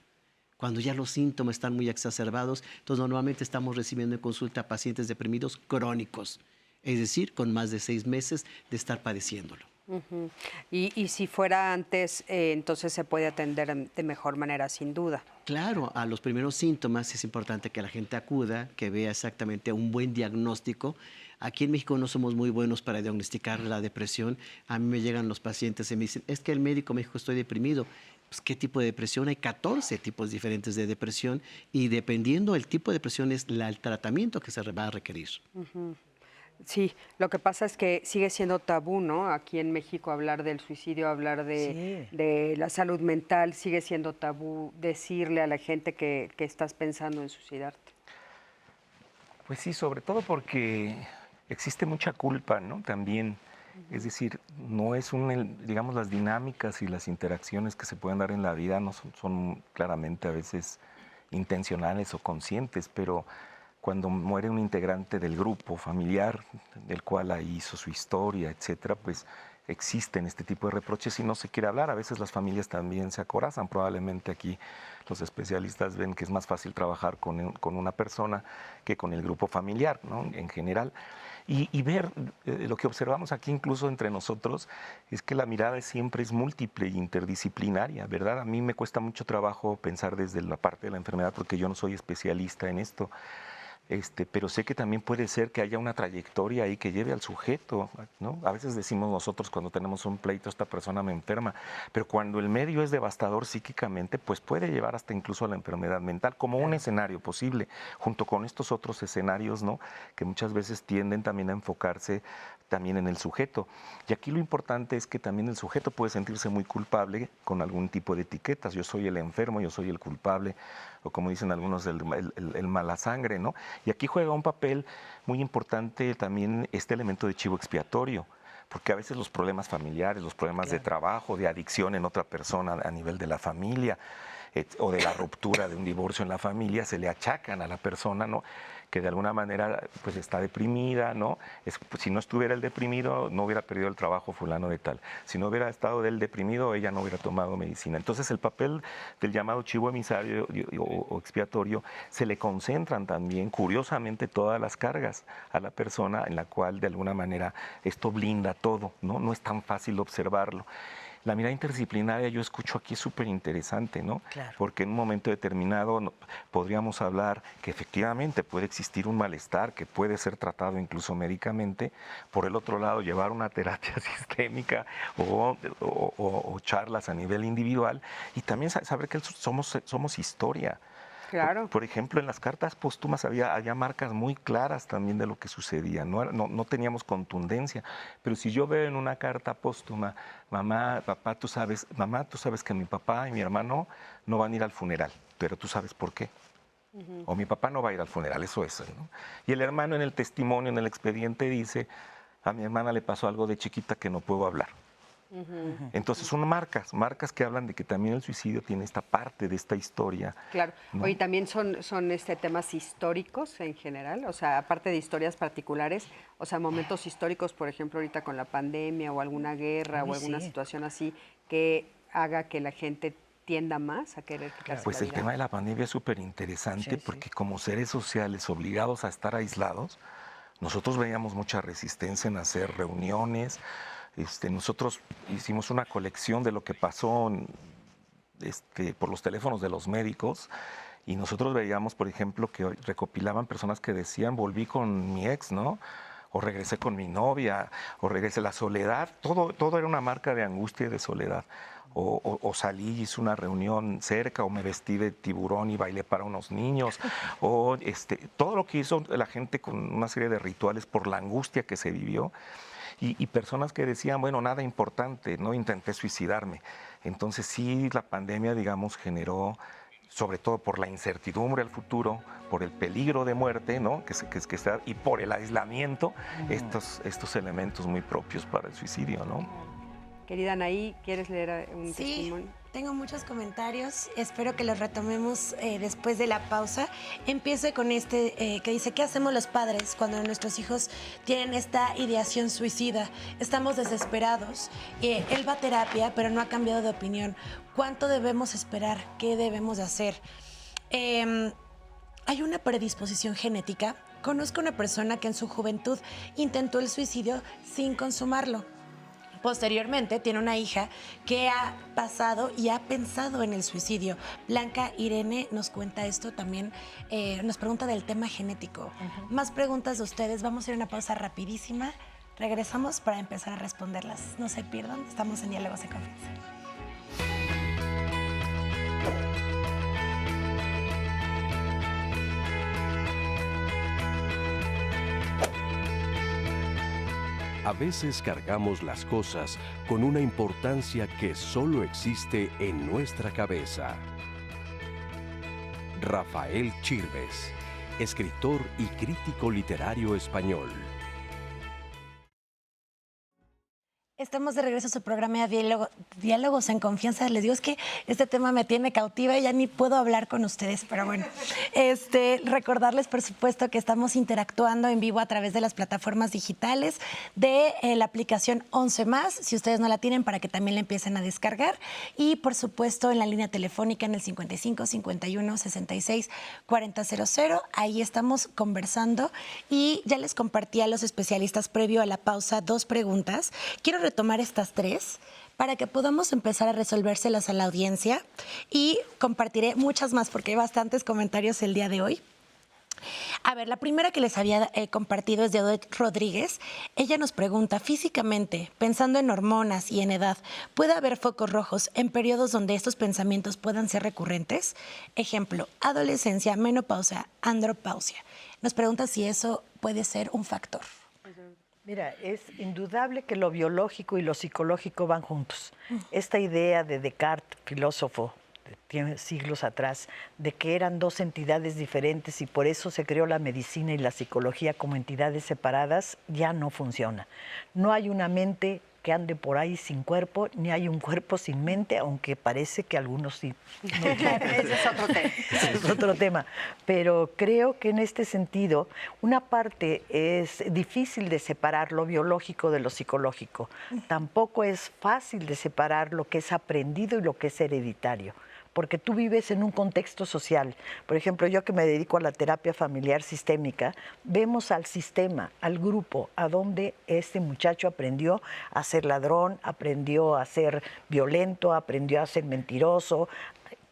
Cuando ya los síntomas están muy exacerbados, entonces normalmente estamos recibiendo en consulta a pacientes deprimidos crónicos, es decir, con más de 6 meses de estar padeciéndolo. Uh-huh. Y si fuera antes, entonces se puede atender de mejor manera, sin duda. Claro, a los primeros síntomas es importante que la gente acuda, que vea exactamente un buen diagnóstico. Aquí en México no somos muy buenos para diagnosticar la depresión. A mí me llegan los pacientes y me dicen, es que el médico me dijo que estoy deprimido. Pues, ¿qué tipo de depresión? Hay 14 tipos diferentes de depresión y dependiendo del tipo de depresión es el tratamiento que se va a requerir. Uh-huh. Sí, lo que pasa es que sigue siendo tabú, ¿no? Aquí en México hablar del suicidio, hablar de la salud mental, sigue siendo tabú decirle a la gente que estás pensando en suicidarte. Pues sí, sobre todo porque existe mucha culpa, ¿no? También, es decir, no es digamos, las dinámicas y las interacciones que se pueden dar en la vida no son claramente a veces intencionales o conscientes, pero cuando muere un integrante del grupo familiar, del cual ahí hizo su historia, etcétera, pues existen este tipo de reproches y no se quiere hablar. A veces las familias también se acorazan. Probablemente aquí los especialistas ven que es más fácil trabajar con una persona que con el grupo familiar, ¿no? En general. Y ver, lo que observamos aquí incluso entre nosotros, es que la mirada siempre es múltiple e interdisciplinaria, ¿verdad? A mí me cuesta mucho trabajo pensar desde la parte de la enfermedad porque yo no soy especialista en esto. Pero sé que también puede ser que haya una trayectoria ahí que lleve al sujeto, ¿no? A veces decimos nosotros cuando tenemos un pleito, esta persona me enferma, pero cuando el medio es devastador psíquicamente, pues puede llevar hasta incluso a la enfermedad mental, como un escenario posible, junto con estos otros escenarios, ¿no? Que muchas veces tienden también a enfocarse también en el sujeto. Y aquí lo importante es que también el sujeto puede sentirse muy culpable con algún tipo de etiquetas. Yo soy el enfermo, yo soy el culpable, o como dicen algunos, el mala sangre, ¿no? Y aquí juega un papel muy importante también este elemento de chivo expiatorio, porque a veces los problemas familiares, los problemas de trabajo, de adicción en otra persona a nivel de la familia, o de la ruptura de un divorcio en la familia, se le achacan a la persona, ¿no? Que de alguna manera pues está deprimida, ¿no? Pues, si no estuviera el deprimido, no hubiera perdido el trabajo fulano de tal. Si no hubiera estado del deprimido, ella no hubiera tomado medicina. Entonces el papel del llamado chivo emisario o expiatorio se le concentran también, curiosamente, todas las cargas a la persona en la cual de alguna manera esto blinda todo, ¿no? No es tan fácil observarlo. La mirada interdisciplinaria, yo escucho aquí, es súper interesante, ¿no? Claro. Porque en un momento determinado podríamos hablar que efectivamente puede existir un malestar que puede ser tratado incluso médicamente. Por el otro lado, llevar una terapia sistémica o charlas a nivel individual y también saber que somos historia. Claro. Por ejemplo, en las cartas póstumas había marcas muy claras también de lo que sucedía, no teníamos contundencia, pero si yo veo en una carta póstuma, mamá, tú sabes que mi papá y mi hermano no van a ir al funeral, pero tú sabes por qué. O mi papá no va a ir al funeral, eso es, ¿no? Y el hermano en el testimonio, en el expediente dice, a mi hermana le pasó algo de chiquita que no puedo hablar. Entonces son marcas que hablan de que también el suicidio tiene esta parte de esta historia. Claro. ¿No? Oye, también son temas históricos en general, o sea, aparte de historias particulares, o sea, momentos históricos, por ejemplo, ahorita con la pandemia o alguna guerra o alguna situación así que haga que la gente tienda más a querer quitarse Pues la el vida. tema de la pandemia es súper interesante porque como seres sociales obligados a estar aislados, nosotros veíamos mucha resistencia en hacer reuniones. Nosotros hicimos una colección de lo que pasó por los teléfonos de los médicos y nosotros veíamos, por ejemplo, que recopilaban personas que decían, volví con mi ex, ¿no? O regresé con mi novia, o regresé la soledad. Todo era una marca de angustia y de soledad. o salí y hice una reunión cerca, o me vestí de tiburón y bailé para unos niños, o todo lo que hizo la gente con una serie de rituales por la angustia que se vivió. Y personas que decían, bueno, nada importante, no intenté suicidarme. Entonces sí, la pandemia, digamos, generó, sobre todo por la incertidumbre al futuro, por el peligro de muerte, ¿no? Y por el aislamiento, estos elementos muy propios para el suicidio, ¿no? Querida Anaí, ¿quieres leer un testimonio? Tengo muchos comentarios, espero que los retomemos después de la pausa. Empiezo con que dice, ¿qué hacemos los padres cuando nuestros hijos tienen esta ideación suicida? Estamos desesperados, él va a terapia, pero no ha cambiado de opinión. ¿Cuánto debemos esperar? ¿Qué debemos de hacer? Hay una predisposición genética. Conozco una persona que en su juventud intentó el suicidio sin consumarlo. Posteriormente tiene una hija que ha pasado y ha pensado en el suicidio. Blanca Irene nos cuenta esto también, nos pregunta del tema genético. Más preguntas de ustedes, vamos a ir a una pausa rapidísima. Regresamos para empezar a responderlas. No se pierdan, estamos en Diálogos en Confianza. A veces cargamos las cosas con una importancia que solo existe en nuestra cabeza. Rafael Chirves, escritor y crítico literario español. Estamos de regreso a su programa Diálogos en Confianza. Les digo, es que este tema me tiene cautiva y ya ni puedo hablar con ustedes, pero bueno. Recordarles, por supuesto, que estamos interactuando en vivo a través de las plataformas digitales de la aplicación 11+, si ustedes no la tienen, para que también la empiecen a descargar. Y, por supuesto, en la línea telefónica en el 55 51 66 4000. Ahí estamos conversando y ya les compartí a los especialistas previo a la pausa 2 preguntas. Quiero retomar estas 3 para que podamos empezar a resolvérselas a la audiencia y compartiré muchas más porque hay bastantes comentarios el día de hoy. A ver, la primera que les había compartido es de Odette Rodríguez. Ella nos pregunta, físicamente, pensando en hormonas y en edad, ¿puede haber focos rojos en periodos donde estos pensamientos puedan ser recurrentes? Ejemplo, adolescencia, menopausia, andropausia. Nos pregunta si eso puede ser un factor. Mira, es indudable que lo biológico y lo psicológico van juntos. Esta idea de Descartes, filósofo de siglos atrás, de que eran 2 entidades diferentes y por eso se creó la medicina y la psicología como entidades separadas, ya no funciona. No hay una mente que ande por ahí sin cuerpo, ni hay un cuerpo sin mente, aunque parece que algunos sí. No, ese es otro tema. Ese es otro tema. Pero creo que en este sentido, una parte es difícil de separar lo biológico de lo psicológico. Tampoco es fácil de separar lo que es aprendido y lo que es hereditario, porque tú vives en un contexto social. Por ejemplo, yo que me dedico a la terapia familiar sistémica, vemos al sistema, al grupo, a donde este muchacho aprendió a ser ladrón, aprendió a ser violento, aprendió a ser mentiroso.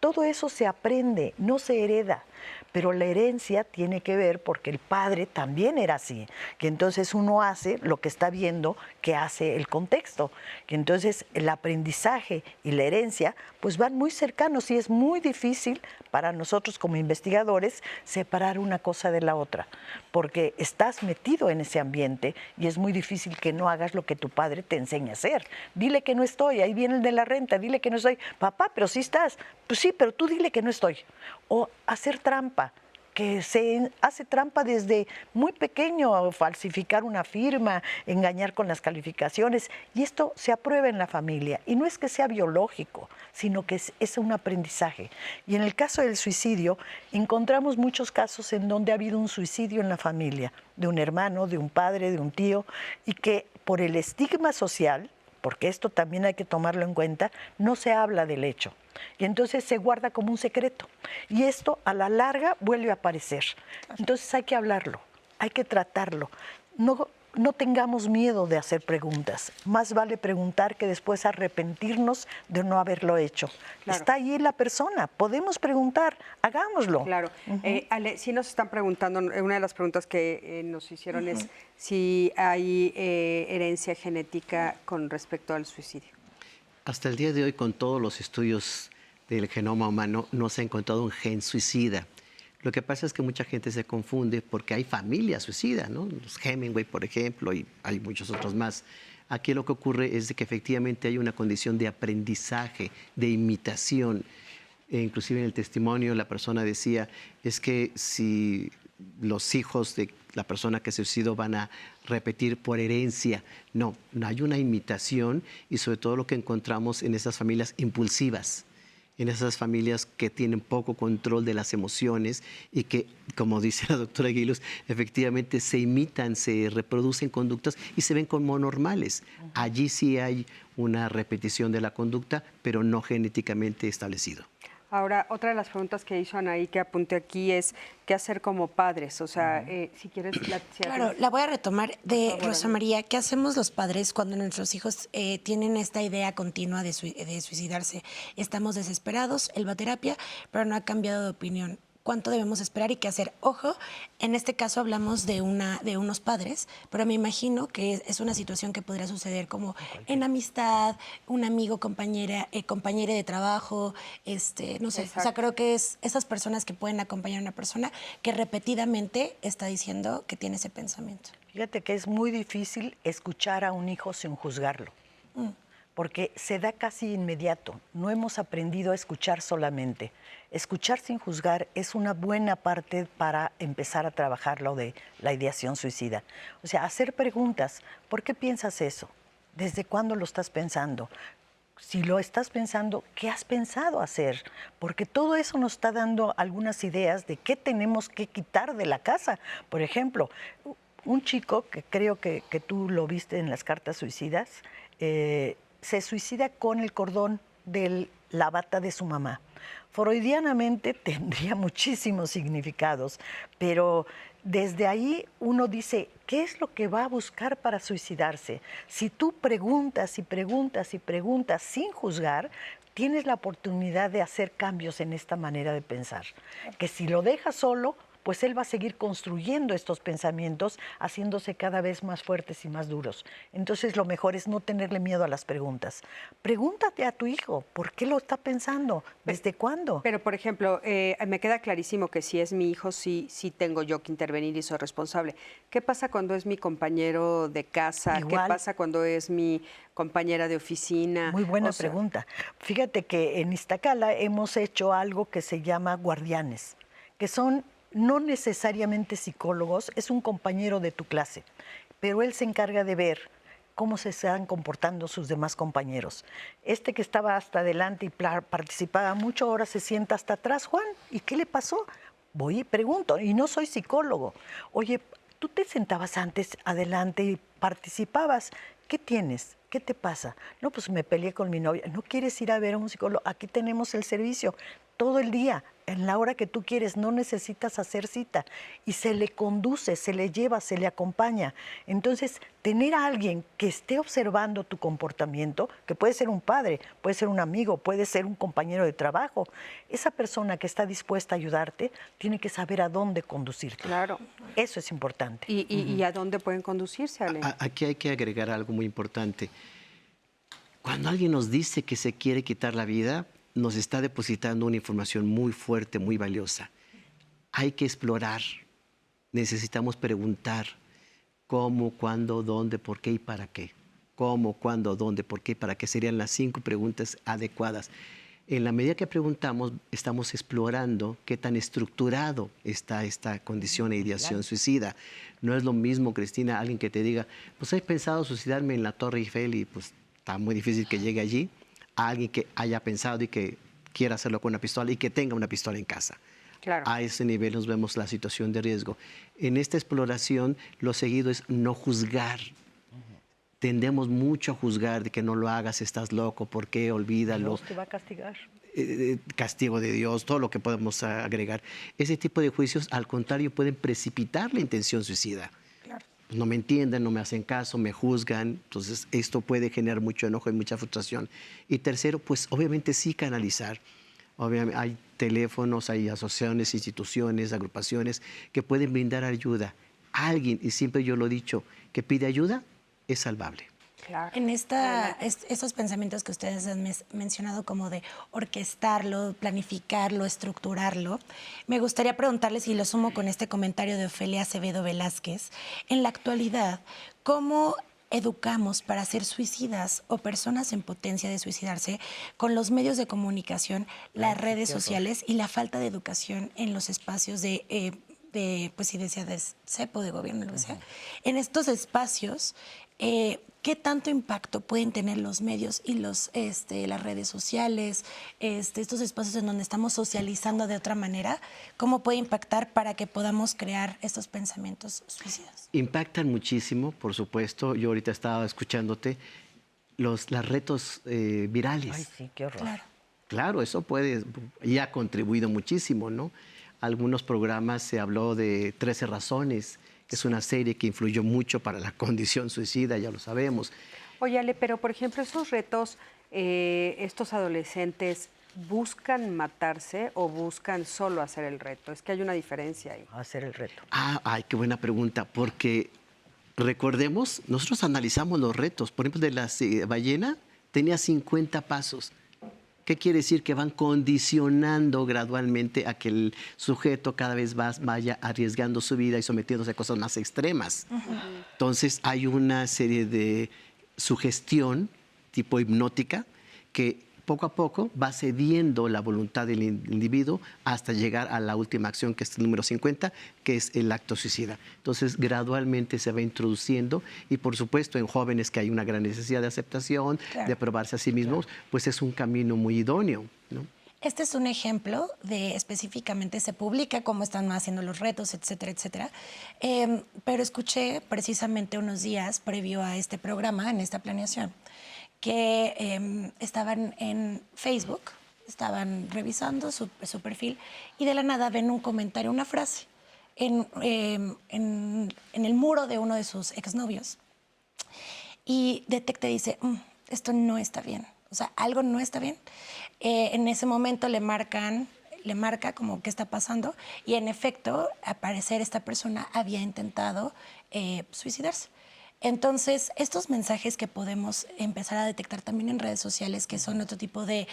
Todo eso se aprende, no se hereda. Pero la herencia tiene que ver porque el padre también era así, que entonces uno hace lo que está viendo que hace el contexto, que entonces el aprendizaje y la herencia pues van muy cercanos y es muy difícil para nosotros como investigadores separar una cosa de la otra, porque estás metido en ese ambiente y es muy difícil que no hagas lo que tu padre te enseña a hacer. Dile que no estoy, ahí viene el de la renta, dile que no estoy. Papá, pero sí estás. Pues sí, pero tú dile que no estoy. O hacer trampa, que se hace trampa desde muy pequeño, falsificar una firma, engañar con las calificaciones, y esto se aprueba en la familia. Y no es que sea biológico, sino que es un aprendizaje. Y en el caso del suicidio, encontramos muchos casos en donde ha habido un suicidio en la familia, de un hermano, de un padre, de un tío, y que por el estigma social, porque esto también hay que tomarlo en cuenta, no se habla del hecho. Y entonces se guarda como un secreto. Y esto a la larga vuelve a aparecer. Entonces hay que hablarlo, hay que tratarlo. No tengamos miedo de hacer preguntas. Más vale preguntar que después arrepentirnos de no haberlo hecho. Claro. Está ahí la persona, podemos preguntar, hagámoslo. Claro. Ale, sí nos están preguntando, una de las preguntas que nos hicieron es si hay herencia genética con respecto al suicidio. Hasta el día de hoy, con todos los estudios del genoma humano, no se ha encontrado un gen suicida. Lo que pasa es que mucha gente se confunde porque hay familias suicidas, ¿no? Los Hemingway, por ejemplo, y hay muchos otros más. Aquí lo que ocurre es de que efectivamente hay una condición de aprendizaje, de imitación. Inclusive en el testimonio la persona decía, es que si los hijos de la persona que se suicidó van a repetir por herencia. No, hay una imitación y sobre todo lo que encontramos en esas familias impulsivas, en esas familias que tienen poco control de las emociones y que, como dice la doctora Aguiluz, efectivamente se imitan, se reproducen conductas y se ven como normales. Allí sí hay una repetición de la conducta, pero no genéticamente establecido. Ahora, otra de las preguntas que hizo Anaí, que apunté aquí, es qué hacer como padres. O sea, si quieres... Claro, la voy a retomar de Rosa María. ¿Qué hacemos los padres cuando nuestros hijos tienen esta idea continua de suicidarse? Estamos desesperados, él va a terapia, pero no ha cambiado de opinión. ¿Cuánto debemos esperar y qué hacer? Ojo, en este caso hablamos de unos padres, pero me imagino que es una situación que podría suceder como en amistad, un amigo, compañera de trabajo, no sé. Exacto. O sea, creo que es esas personas que pueden acompañar a una persona que repetidamente está diciendo que tiene ese pensamiento. Fíjate que es muy difícil escuchar a un hijo sin juzgarlo, porque se da casi inmediato. No hemos aprendido a escuchar solamente. Escuchar sin juzgar es una buena parte para empezar a trabajar lo de la ideación suicida. O sea, hacer preguntas. ¿Por qué piensas eso? ¿Desde cuándo lo estás pensando? Si lo estás pensando, ¿qué has pensado hacer? Porque todo eso nos está dando algunas ideas de qué tenemos que quitar de la casa. Por ejemplo, un chico, que creo que tú lo viste en las cartas suicidas, se suicida con el cordón de la bata de su mamá. Freudianamente tendría muchísimos significados, pero desde ahí uno dice, ¿qué es lo que va a buscar para suicidarse? Si tú preguntas y preguntas y preguntas sin juzgar, tienes la oportunidad de hacer cambios en esta manera de pensar. Que si lo dejas solo, pues él va a seguir construyendo estos pensamientos, haciéndose cada vez más fuertes y más duros. Entonces, lo mejor es no tenerle miedo a las preguntas. Pregúntate a tu hijo, ¿por qué lo está pensando? ¿Desde cuándo? Pero, por ejemplo, me queda clarísimo que si es mi hijo, sí tengo yo que intervenir y soy responsable. ¿Qué pasa cuando es mi compañero de casa? Igual. ¿Qué pasa cuando es mi compañera de oficina? Muy buena pregunta. Fíjate que en Iztacala hemos hecho algo que se llama guardianes, que son no necesariamente psicólogos, es un compañero de tu clase, pero él se encarga de ver cómo se están comportando sus demás compañeros. Este que estaba hasta adelante y participaba mucho, ahora se sienta hasta atrás. Juan, ¿y qué le pasó? Voy y pregunto, y no soy psicólogo. Oye, tú te sentabas antes adelante y participabas. ¿Qué tienes? ¿Qué te pasa? No, pues me peleé con mi novia. ¿No quieres ir a ver a un psicólogo? Aquí tenemos el servicio todo el día, en la hora que tú quieres, no necesitas hacer cita. Y se le conduce, se le lleva, se le acompaña. Entonces, tener a alguien que esté observando tu comportamiento, que puede ser un padre, puede ser un amigo, puede ser un compañero de trabajo, esa persona que está dispuesta a ayudarte tiene que saber a dónde conducirte. Claro. Eso es importante. ¿Y a dónde pueden conducirse, Ale? Aquí hay que agregar algo muy importante. Cuando alguien nos dice que se quiere quitar la vida, nos está depositando una información muy fuerte, muy valiosa. Hay que explorar, necesitamos preguntar cómo, cuándo, dónde, por qué y para qué. Cómo, cuándo, dónde, por qué y para qué serían las 5 preguntas adecuadas. En la medida que preguntamos, estamos explorando qué tan estructurado está esta condición de ideación suicida. No es lo mismo, Cristina, alguien que te diga, pues he pensado suicidarme en la Torre Eiffel y pues está muy difícil que llegue allí, a alguien que haya pensado y que quiera hacerlo con una pistola y que tenga una pistola en casa. Claro. A ese nivel nos vemos la situación de riesgo. En esta exploración, lo seguido es no juzgar. Tendemos mucho a juzgar de que no lo hagas, estás loco, ¿por qué? Olvídalo. Dios te va a castigar. Castigo de Dios, todo lo que podemos agregar. Ese tipo de juicios, al contrario, pueden precipitar la intención suicida. No me entienden, no me hacen caso, me juzgan, entonces esto puede generar mucho enojo y mucha frustración. Y tercero, pues obviamente sí canalizar. Obviamente hay teléfonos, hay asociaciones, instituciones, agrupaciones que pueden brindar ayuda. Alguien, y siempre yo lo he dicho, que pide ayuda es salvable. Claro. En estos pensamientos que ustedes han mencionado como de orquestarlo, planificarlo, estructurarlo, me gustaría preguntarles, y lo sumo con este comentario de Ofelia Acevedo Velázquez, en la actualidad, ¿cómo educamos para ser suicidas o personas en potencia de suicidarse con los medios de comunicación, las redes sociales y la falta de educación en los espacios de pues si decía de CEPO, de gobierno, lo que sea? En estos espacios, ¿qué tanto impacto pueden tener los medios y las redes sociales, estos espacios en donde estamos socializando de otra manera? ¿Cómo puede impactar para que podamos crear estos pensamientos suicidas? Impactan muchísimo, por supuesto. Yo ahorita estaba escuchándote los retos virales. Ay, sí, qué horror. Claro. Claro, eso y ha contribuido muchísimo, ¿no? Algunos programas se habló de 13 razones, que es una serie que influyó mucho para la condición suicida, ya lo sabemos. Oye, Ale, pero por ejemplo, esos retos, estos adolescentes, ¿buscan matarse o buscan solo hacer el reto? Es que hay una diferencia ahí. Hacer el reto. Ay, qué buena pregunta, porque recordemos, nosotros analizamos los retos. Por ejemplo, de la ballena tenía 50 pasos. ¿Qué quiere decir? Que van condicionando gradualmente a que el sujeto cada vez más vaya arriesgando su vida y sometiéndose a cosas más extremas. Entonces hay una serie de sugestión tipo hipnótica que poco a poco va cediendo la voluntad del individuo hasta llegar a la última acción, que es el número 50, que es el acto suicida. Entonces, gradualmente se va introduciendo y, por supuesto, en jóvenes que hay una gran necesidad de aceptación, Claro. de probarse a sí mismos, pues es un camino muy idóneo, ¿no? Este es un ejemplo de específicamente se publica cómo están haciendo los retos, etcétera, etcétera. Pero escuché precisamente unos días previo a este programa, en esta planeación, que estaban en Facebook, estaban revisando su perfil y de la nada ven un comentario, una frase en el muro de uno de sus exnovios y detecta y dice, esto no está bien, o sea, algo no está bien. En ese momento le marca como qué está pasando y en efecto, al parecer esta persona había intentado suicidarse. Entonces, estos mensajes que podemos empezar a detectar también en redes sociales, que son otro tipo de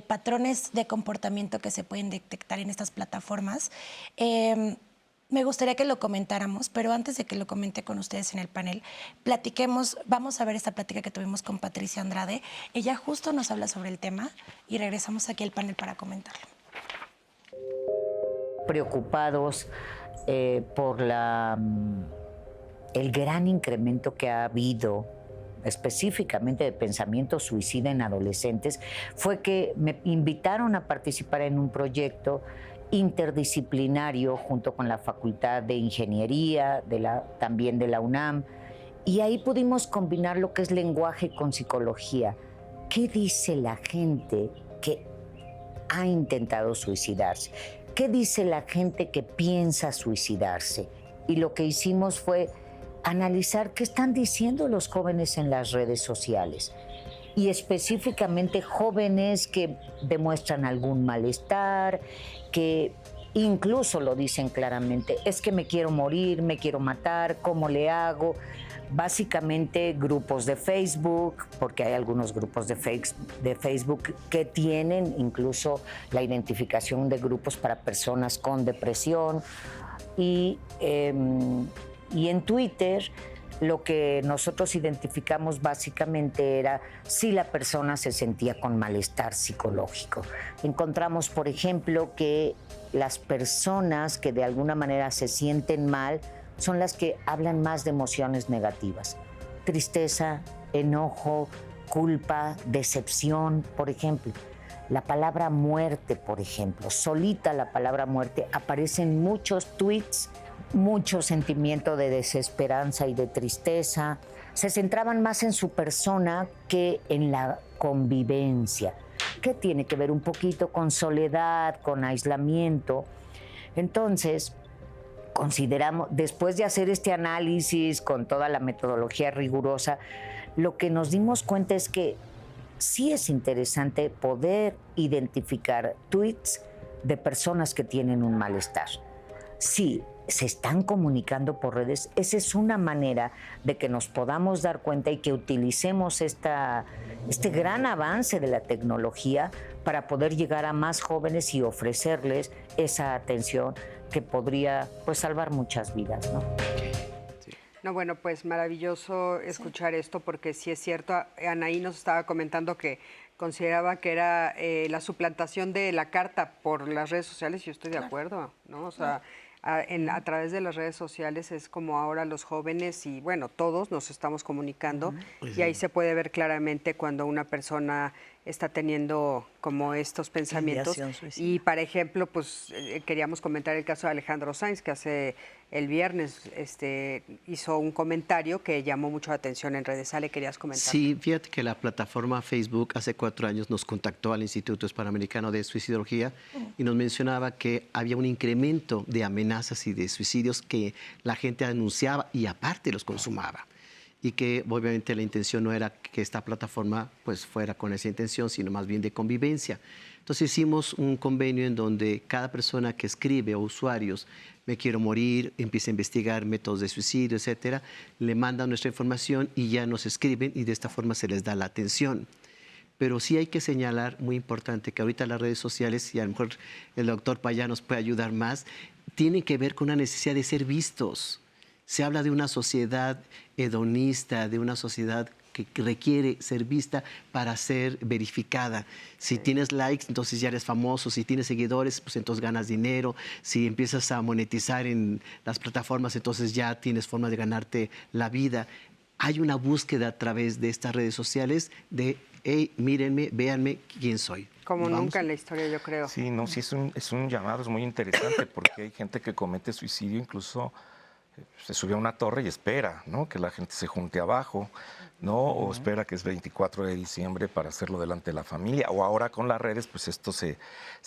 patrones de comportamiento que se pueden detectar en estas plataformas, me gustaría que lo comentáramos, pero antes de que lo comente con ustedes en el panel, platiquemos, vamos a ver esta plática que tuvimos con Patricia Andrade. Ella justo nos habla sobre el tema y regresamos aquí al panel para comentarlo. Preocupados por el gran incremento que ha habido específicamente de pensamiento suicida en adolescentes, fue que me invitaron a participar en un proyecto interdisciplinario junto con la Facultad de Ingeniería, también de la UNAM, y ahí pudimos combinar lo que es lenguaje con psicología. ¿Qué dice la gente que ha intentado suicidarse? ¿Qué dice la gente que piensa suicidarse? Y lo que hicimos fue analizar qué están diciendo los jóvenes en las redes sociales y específicamente jóvenes que demuestran algún malestar, que incluso lo dicen claramente, es que me quiero morir, me quiero matar, ¿cómo le hago? Básicamente grupos de Facebook, porque hay algunos grupos de Facebook que tienen incluso la identificación de grupos para personas con depresión y en Twitter lo que nosotros identificamos básicamente era si la persona se sentía con malestar psicológico. Encontramos, por ejemplo, que las personas que de alguna manera se sienten mal son las que hablan más de emociones negativas. Tristeza, enojo, culpa, decepción, por ejemplo. La palabra muerte, por ejemplo, solita la palabra muerte, aparece en muchos tweets, mucho sentimiento de desesperanza y de tristeza. Se centraban más en su persona que en la convivencia, que tiene que ver un poquito con soledad, con aislamiento. Entonces, consideramos, después de hacer este análisis con toda la metodología rigurosa, lo que nos dimos cuenta es que sí es interesante poder identificar tweets de personas que tienen un malestar. Sí, se están comunicando por redes. Esa es una manera de que nos podamos dar cuenta y que utilicemos este gran avance de la tecnología para poder llegar a más jóvenes y ofrecerles esa atención que podría, pues, salvar muchas vidas, ¿no? No, bueno, pues maravilloso escuchar esto, porque sí es cierto, Anaí nos estaba comentando que consideraba que era la suplantación de la carta por las redes sociales, y yo estoy de acuerdo, ¿no? O sea, a través de las redes sociales es como ahora los jóvenes y, bueno, todos nos estamos comunicando, y ahí se puede ver claramente cuando una persona está teniendo como estos pensamientos. Y, por ejemplo, pues queríamos comentar el caso de Alejandro Sanz, que hace el viernes hizo un comentario que llamó mucho la atención en redes. Ale, ¿querías comentar? Sí, fíjate que la plataforma Facebook hace 4 años nos contactó al Instituto Hispanoamericano de Suicidología y nos mencionaba que había un incremento de amenazas y de suicidios que la gente anunciaba y aparte los consumaba. Y que obviamente la intención no era que esta plataforma pues fuera con esa intención, sino más bien de convivencia. Entonces hicimos un convenio en donde cada persona que escribe o usuarios, me quiero morir, empieza a investigar métodos de suicidio, etcétera, le mandan nuestra información y ya nos escriben y de esta forma se les da la atención. Pero sí hay que señalar, muy importante, que ahorita las redes sociales, y a lo mejor el doctor Payá nos puede ayudar más, tienen que ver con una necesidad de ser vistos. Se habla de una sociedad hedonista, de una sociedad que requiere ser vista para ser verificada. Si tienes likes, entonces ya eres famoso. Si tienes seguidores, pues entonces ganas dinero. Si empiezas a monetizar en las plataformas, entonces ya tienes forma de ganarte la vida. Hay una búsqueda a través de estas redes sociales de, hey, mírenme, véanme quién soy. Como nunca en la historia, yo creo. Sí, no, sí es un llamado, es muy interesante, porque hay gente que comete suicidio, incluso se sube a una torre y espera, ¿no?, que la gente se junte abajo, ¿no? O espera que es 24 de diciembre para hacerlo delante de la familia. O ahora con las redes, pues esto se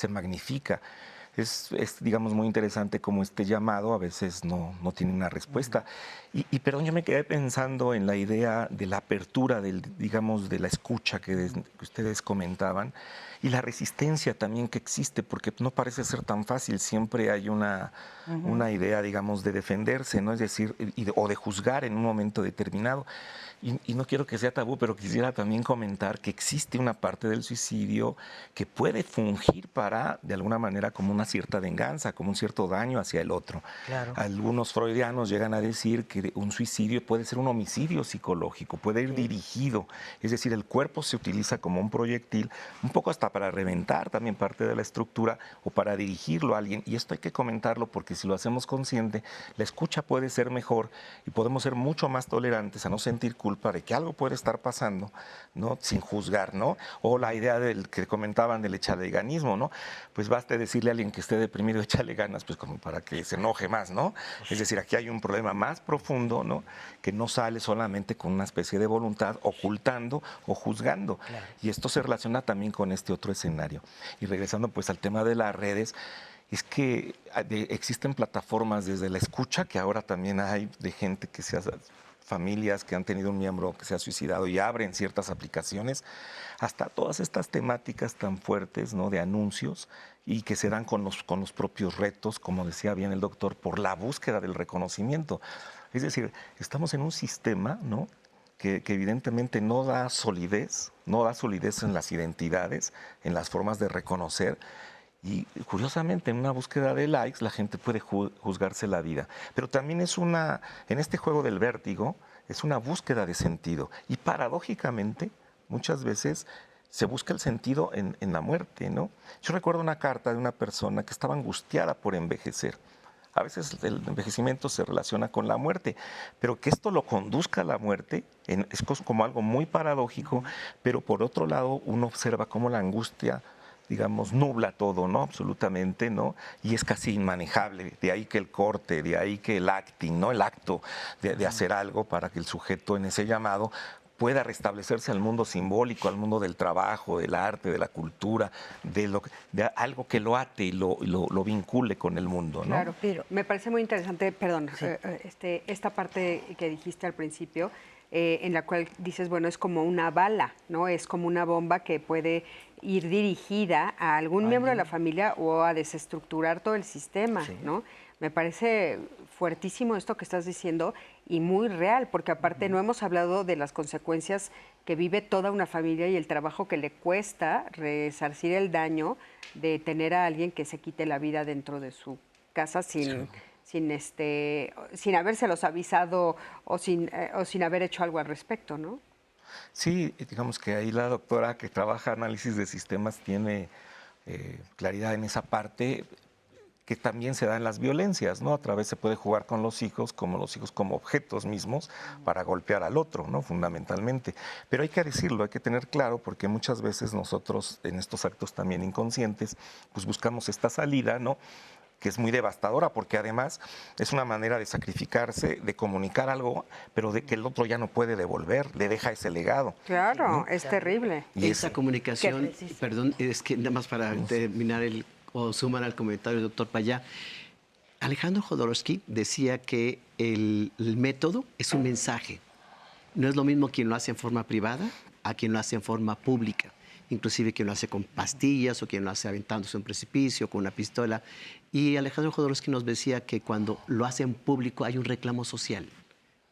magnifica. Es, digamos, muy interesante cómo este llamado a veces no tiene una respuesta. Y perdón, yo me quedé pensando en la idea de la apertura, digamos, de la escucha que ustedes comentaban, y la resistencia también que existe, porque no parece ser tan fácil. Siempre hay una idea, digamos, de defenderse, ¿no? Es decir, o de juzgar en un momento determinado. Y no quiero que sea tabú, pero quisiera también comentar que existe una parte del suicidio que puede fungir para, de alguna manera, como una cierta venganza, como un cierto daño hacia el otro. Claro. Algunos freudianos llegan a decir que un suicidio puede ser un homicidio psicológico, puede ir dirigido. Es decir, el cuerpo se utiliza como un proyectil, un poco hasta para reventar también parte de la estructura o para dirigirlo a alguien. Y esto hay que comentarlo, porque si lo hacemos consciente, la escucha puede ser mejor y podemos ser mucho más tolerantes a no sentir culpa de que algo puede estar pasando, ¿no?, sin juzgar, ¿no? O la idea del que comentaban del echaleganismo, ¿no? Pues basta decirle a alguien que esté deprimido, échale ganas, pues como para que se enoje más, ¿no? Es decir, aquí hay un problema más profundo, ¿no?, que no sale solamente con una especie de voluntad ocultando o juzgando. Claro. Y esto se relaciona también con este otro escenario. Y regresando pues al tema de las redes, es que existen plataformas desde la escucha, que ahora también hay de gente que se hace, familias que han tenido un miembro que se ha suicidado y abren ciertas aplicaciones, hasta todas estas temáticas tan fuertes, ¿no?, de anuncios, y que se dan con los propios retos, como decía bien el doctor, por la búsqueda del reconocimiento. Es decir, estamos en un sistema, ¿no?, que evidentemente no da solidez en las identidades, en las formas de reconocer. Y curiosamente, en una búsqueda de likes, la gente puede juzgarse la vida. Pero también en este juego del vértigo, es una búsqueda de sentido. Y paradójicamente, muchas veces se busca el sentido en la muerte, ¿no? Yo recuerdo una carta de una persona que estaba angustiada por envejecer. A veces el envejecimiento se relaciona con la muerte, pero que esto lo conduzca a la muerte es como algo muy paradójico, pero por otro lado uno observa cómo la angustia, digamos, nubla todo, ¿no? Absolutamente, ¿no? Y es casi inmanejable. De ahí que el corte, de ahí que el acting, ¿no? El acto de hacer algo para que el sujeto en ese llamado pueda restablecerse al mundo simbólico, al mundo del trabajo, del arte, de la cultura, de algo que lo ate y lo vincule con el mundo, ¿no? Claro, pero me parece muy interesante, perdón, sí, esta parte que dijiste al principio, en la cual dices, bueno, es como una bala, ¿no? Es como una bomba que puede ir dirigida a algún miembro de la familia o a desestructurar todo el sistema, ¿no? Me parece fuertísimo esto que estás diciendo y muy real, porque aparte no hemos hablado de las consecuencias que vive toda una familia y el trabajo que le cuesta resarcir el daño de tener a alguien que se quite la vida dentro de su casa sin habérselos avisado o sin haber hecho algo al respecto, ¿no? Sí, digamos que ahí la doctora que trabaja análisis de sistemas tiene claridad en esa parte, que también se da en las violencias, ¿no? A través se puede jugar con los hijos como objetos mismos para golpear al otro, ¿no? Fundamentalmente. Pero hay que decirlo, hay que tener claro, porque muchas veces nosotros en estos actos también inconscientes, pues buscamos esta salida, ¿no? Que es muy devastadora, porque además es una manera de sacrificarse, de comunicar algo, pero de que el otro ya no puede devolver, le deja ese legado. Claro, ¿no? es terrible. Y esa comunicación, perdón, es que nada más para terminar o sumar al comentario del doctor Payá, Alejandro Jodorowsky decía que el método es un mensaje. No es lo mismo quien lo hace en forma privada a quien lo hace en forma pública. Inclusive quien lo hace con pastillas o quien lo hace aventándose a un precipicio con una pistola. Y Alejandro Jodorowsky nos decía que cuando lo hace en público hay un reclamo social,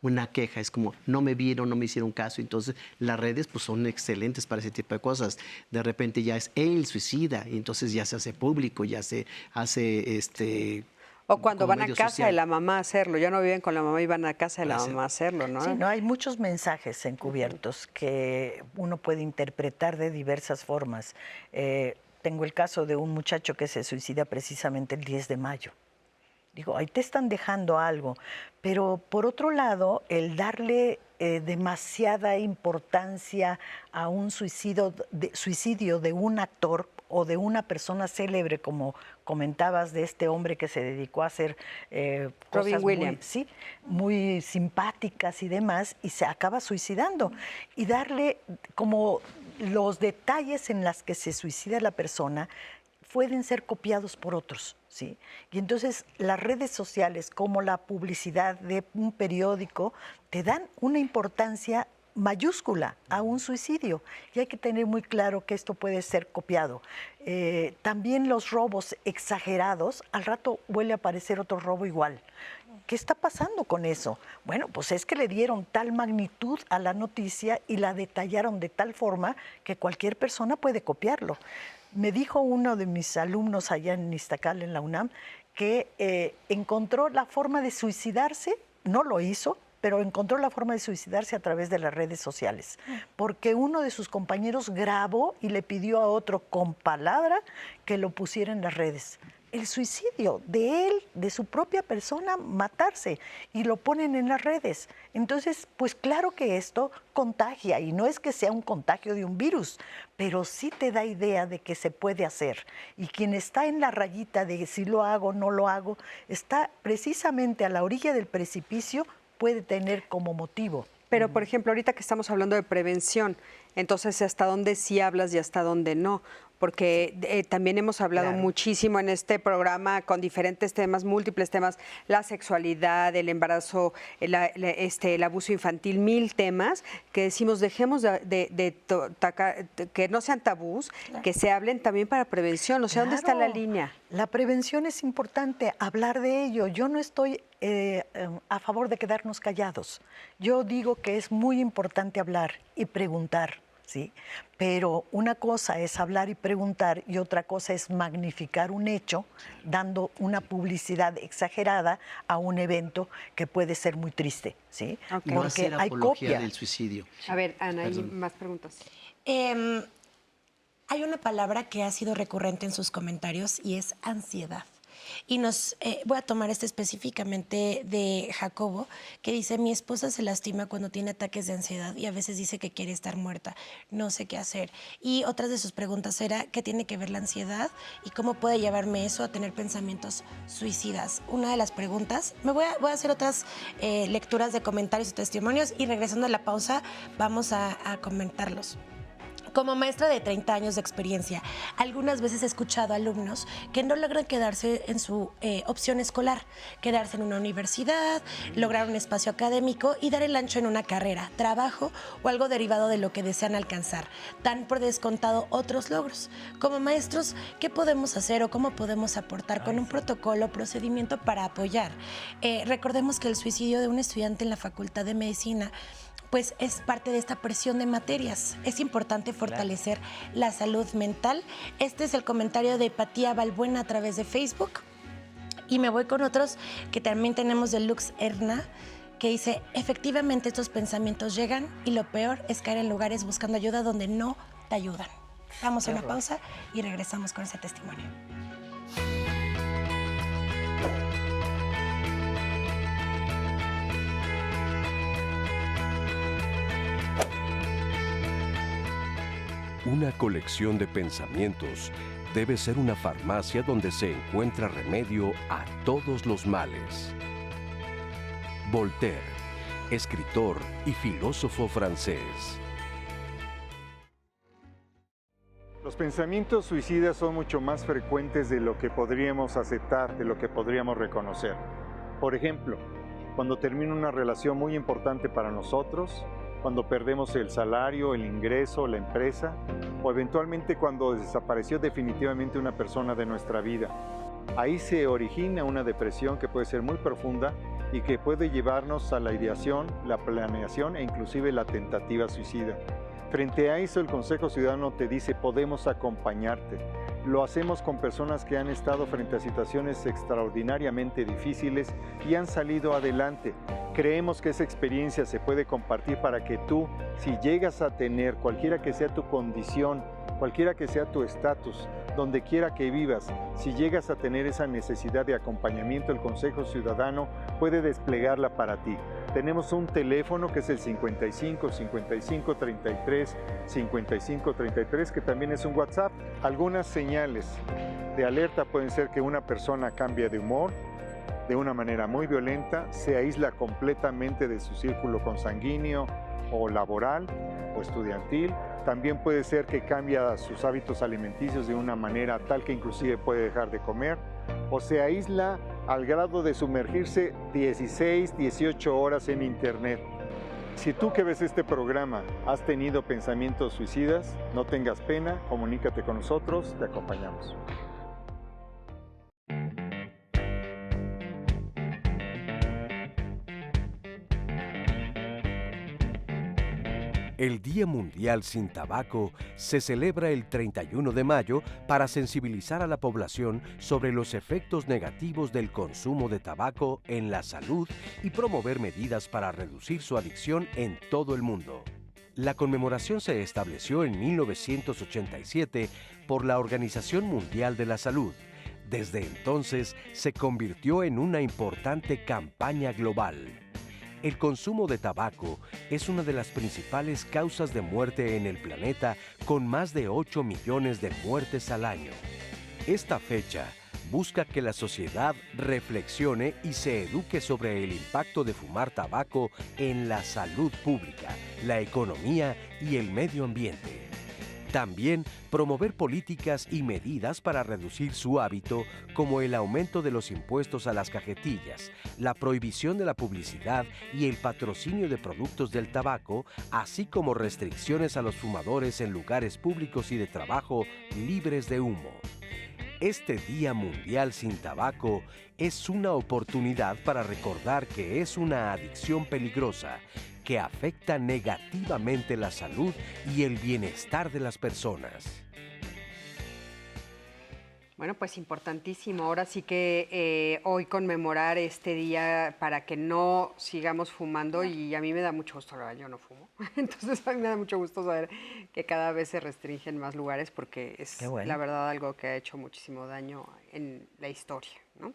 una queja, es como no me vieron, no me hicieron caso. Entonces las redes pues son excelentes para ese tipo de cosas. De repente ya es él suicida y entonces ya se hace público, ya se hace o cuando van a casa social. de la mamá a hacerlo, ya no viven con la mamá y van a casa de la mamá a hacerlo, ¿no? Sí, no, hay muchos mensajes encubiertos que uno puede interpretar de diversas formas. Tengo el caso de un muchacho que se suicida precisamente el 10 de mayo. Digo, ahí te están dejando algo, pero por otro lado, el darle demasiada importancia a un suicidio de un actor o de una persona célebre, como comentabas de este hombre que se dedicó a hacer cosas muy simpáticas y demás, y se acaba suicidando. Y darle como los detalles en las que se suicida la persona pueden ser copiados por otros, ¿sí? Y entonces las redes sociales, como la publicidad de un periódico, te dan una importancia mayúscula a un suicidio, y hay que tener muy claro que esto puede ser copiado. También los robos exagerados, al rato vuelve a aparecer otro robo igual. ¿Qué está pasando con eso? Bueno, pues es que le dieron tal magnitud a la noticia y la detallaron de tal forma que cualquier persona puede copiarlo. Me dijo uno de mis alumnos allá en Iztacal, en la UNAM, que encontró la forma de suicidarse, no lo hizo, pero encontró la forma de suicidarse a través de las redes sociales, porque uno de sus compañeros grabó y le pidió a otro con palabra que lo pusiera en las redes. El suicidio de él, de su propia persona, matarse, y lo ponen en las redes. Entonces, pues claro que esto contagia, y no es que sea un contagio de un virus, pero sí te da idea de que se puede hacer. Y quien está en la rayita de si lo hago o no lo hago, está precisamente a la orilla del precipicio, puede tener como motivo. Pero, por ejemplo, ahorita que estamos hablando de prevención, entonces, ¿hasta dónde sí hablas y hasta dónde no? Porque también hemos hablado muchísimo en este programa con diferentes temas, múltiples temas, la sexualidad, el embarazo, el abuso infantil, 1000 temas, que decimos dejemos que no sean tabús, que se hablen también para prevención. O sea, ¿dónde está la línea? La prevención es importante, hablar de ello. Yo no estoy a favor de quedarnos callados. Yo digo que es muy importante hablar y preguntar. ¿Sí? Pero una cosa es hablar y preguntar y otra cosa es magnificar un hecho dando una publicidad exagerada a un evento que puede ser muy triste, ¿sí? Okay. No hacer apología del suicidio. A ver, Ana, ¿hay más preguntas? Hay una palabra que ha sido recurrente en sus comentarios y es ansiedad. Y voy a tomar específicamente de Jacobo, que dice, mi esposa se lastima cuando tiene ataques de ansiedad y a veces dice que quiere estar muerta, no sé qué hacer. Y otra de sus preguntas era, ¿qué tiene que ver la ansiedad y cómo puede llevarme eso a tener pensamientos suicidas? Una de las preguntas, voy a hacer otras lecturas de comentarios y testimonios y regresando a la pausa vamos a comentarlos. Como maestra de 30 años de experiencia, algunas veces he escuchado a alumnos que no logran quedarse en su opción escolar, quedarse en una universidad, lograr un espacio académico y dar el ancho en una carrera, trabajo o algo derivado de lo que desean alcanzar. Dan por descontado otros logros. Como maestros, ¿qué podemos hacer o cómo podemos aportar con un protocolo, procedimiento para apoyar? Recordemos que el suicidio de un estudiante en la Facultad de Medicina pues es parte de esta presión de materias. Es importante fortalecer la salud mental. Este es el comentario de Patía Balbuena a través de Facebook. Y me voy con otros que también tenemos de Lux Erna, que dice, efectivamente estos pensamientos llegan y lo peor es caer en lugares buscando ayuda donde no te ayudan. Vamos a una pausa y regresamos con ese testimonio. Una colección de pensamientos debe ser una farmacia donde se encuentra remedio a todos los males. Voltaire, escritor y filósofo francés. Los pensamientos suicidas son mucho más frecuentes de lo que podríamos aceptar, de lo que podríamos reconocer. Por ejemplo, cuando termina una relación muy importante para nosotros, cuando perdemos el salario, el ingreso, la empresa, o eventualmente cuando desapareció definitivamente una persona de nuestra vida. Ahí se origina una depresión que puede ser muy profunda y que puede llevarnos a la ideación, la planeación e inclusive la tentativa suicida. Frente a eso, el Consejo Ciudadano te dice, podemos acompañarte. Lo hacemos con personas que han estado frente a situaciones extraordinariamente difíciles y han salido adelante. Creemos que esa experiencia se puede compartir para que tú, si llegas a tener, cualquiera que sea tu condición, cualquiera que sea tu estatus, donde quiera que vivas, si llegas a tener esa necesidad de acompañamiento, el Consejo Ciudadano puede desplegarla para ti. Tenemos un teléfono que es el 55 55 33 55 33, que también es un WhatsApp. Algunas señales de alerta pueden ser que una persona cambia de humor de una manera muy violenta, se aísla completamente de su círculo consanguíneo o laboral o estudiantil. También puede ser que cambia sus hábitos alimenticios de una manera tal que inclusive puede dejar de comer, o se aísla al grado de sumergirse 16, 18 horas en internet. Si tú que ves este programa has tenido pensamientos suicidas, no tengas pena, comunícate con nosotros, te acompañamos. El Día Mundial sin Tabaco se celebra el 31 de mayo para sensibilizar a la población sobre los efectos negativos del consumo de tabaco en la salud y promover medidas para reducir su adicción en todo el mundo. La conmemoración se estableció en 1987 por la Organización Mundial de la Salud. Desde entonces se convirtió en una importante campaña global. El consumo de tabaco es una de las principales causas de muerte en el planeta, con más de 8 millones de muertes al año. Esta fecha busca que la sociedad reflexione y se eduque sobre el impacto de fumar tabaco en la salud pública, la economía y el medio ambiente. También promover políticas y medidas para reducir su hábito, como el aumento de los impuestos a las cajetillas, la prohibición de la publicidad y el patrocinio de productos del tabaco, así como restricciones a los fumadores en lugares públicos y de trabajo libres de humo. Este Día Mundial sin Tabaco es una oportunidad para recordar que es una adicción peligrosa que afecta negativamente la salud y el bienestar de las personas. Bueno, pues importantísimo. Ahora sí que hoy conmemorar este día para que no sigamos fumando, y a mí me da mucho gusto, la verdad, yo no fumo. Entonces a mí me da mucho gusto saber que cada vez se restringen más lugares, porque es la verdad algo que ha hecho muchísimo daño en la historia, ¿no?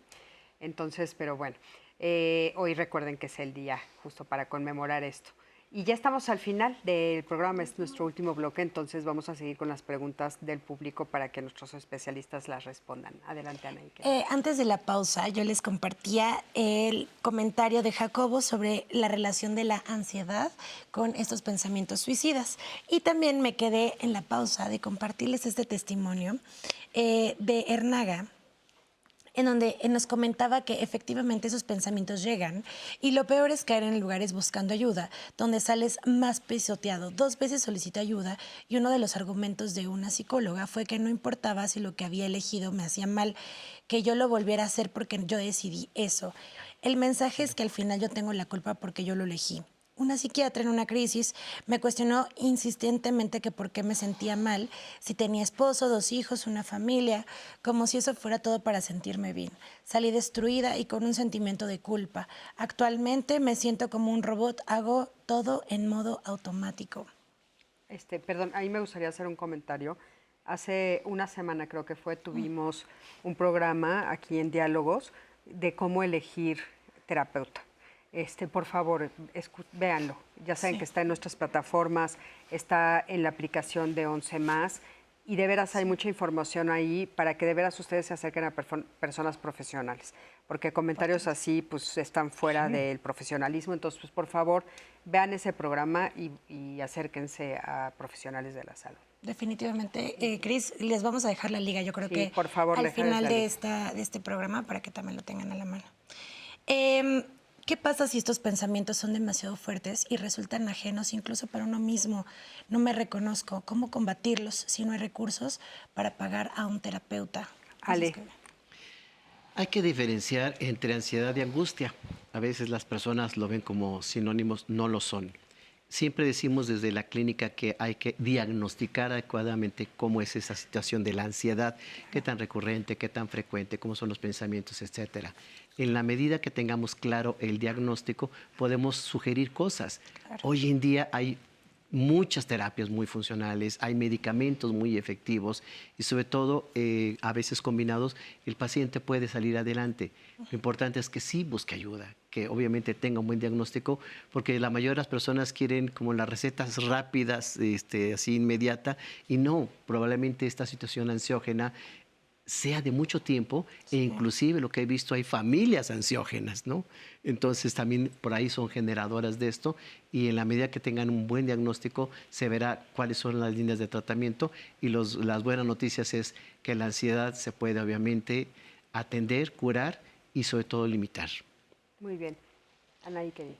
Entonces, pero bueno, hoy recuerden que es el día justo para conmemorar esto. Y ya estamos al final del programa, es nuestro último bloque, entonces vamos a seguir con las preguntas del público para que nuestros especialistas las respondan. Adelante, Ana. Antes de la pausa, yo les compartía el comentario de Jacobo sobre la relación de la ansiedad con estos pensamientos suicidas. Y también me quedé en la pausa de compartirles este testimonio de Ernaga, en donde nos comentaba que efectivamente esos pensamientos llegan y lo peor es caer en lugares buscando ayuda, donde sales más pisoteado. 2 veces solicitó ayuda y uno de los argumentos de una psicóloga fue que no importaba si lo que había elegido me hacía mal, que yo lo volviera a hacer porque yo decidí eso. El mensaje es que al final yo tengo la culpa porque yo lo elegí. Una psiquiatra en una crisis me cuestionó insistentemente que por qué me sentía mal, si tenía esposo, 2 hijos, una familia, como si eso fuera todo para sentirme bien. Salí destruida y con un sentimiento de culpa. Actualmente me siento como un robot, hago todo en modo automático. Perdón, ahí me gustaría hacer un comentario. Hace una semana creo que fue, tuvimos un programa aquí en Diálogos de cómo elegir terapeuta. Por favor, véanlo. Ya saben que está en nuestras plataformas, está en la aplicación de 11+, y de veras hay mucha información ahí para que de veras ustedes se acerquen a personas profesionales, porque comentarios así pues están fuera del profesionalismo. Entonces, pues por favor, vean ese programa y acérquense a profesionales de la salud. Definitivamente. Cris, les vamos a dejar la liga, yo creo que por favor, al final de este programa, para que también lo tengan a la mano. ¿Qué pasa si estos pensamientos son demasiado fuertes y resultan ajenos incluso para uno mismo? No me reconozco. ¿Cómo combatirlos si no hay recursos para pagar a un terapeuta? Ale. Hay que diferenciar entre ansiedad y angustia. A veces las personas lo ven como sinónimos, no lo son. Siempre decimos desde la clínica que hay que diagnosticar adecuadamente cómo es esa situación de la ansiedad, qué tan recurrente, qué tan frecuente, cómo son los pensamientos, etcétera. En la medida que tengamos claro el diagnóstico, podemos sugerir cosas. Claro. Hoy en día hay muchas terapias muy funcionales, hay medicamentos muy efectivos y sobre todo, a veces combinados, el paciente puede salir adelante. Lo importante es que sí busque ayuda, que obviamente tenga un buen diagnóstico, porque la mayoría de las personas quieren como las recetas rápidas, así inmediata, y no, probablemente esta situación ansiógena sea de mucho tiempo, e inclusive lo que he visto, hay familias ansiógenas, ¿no? Entonces también por ahí son generadoras de esto, y en la medida que tengan un buen diagnóstico se verá cuáles son las líneas de tratamiento, y las buenas noticias es que la ansiedad se puede obviamente atender, curar y sobre todo limitar. Muy bien. Anaí, ¿qué dice?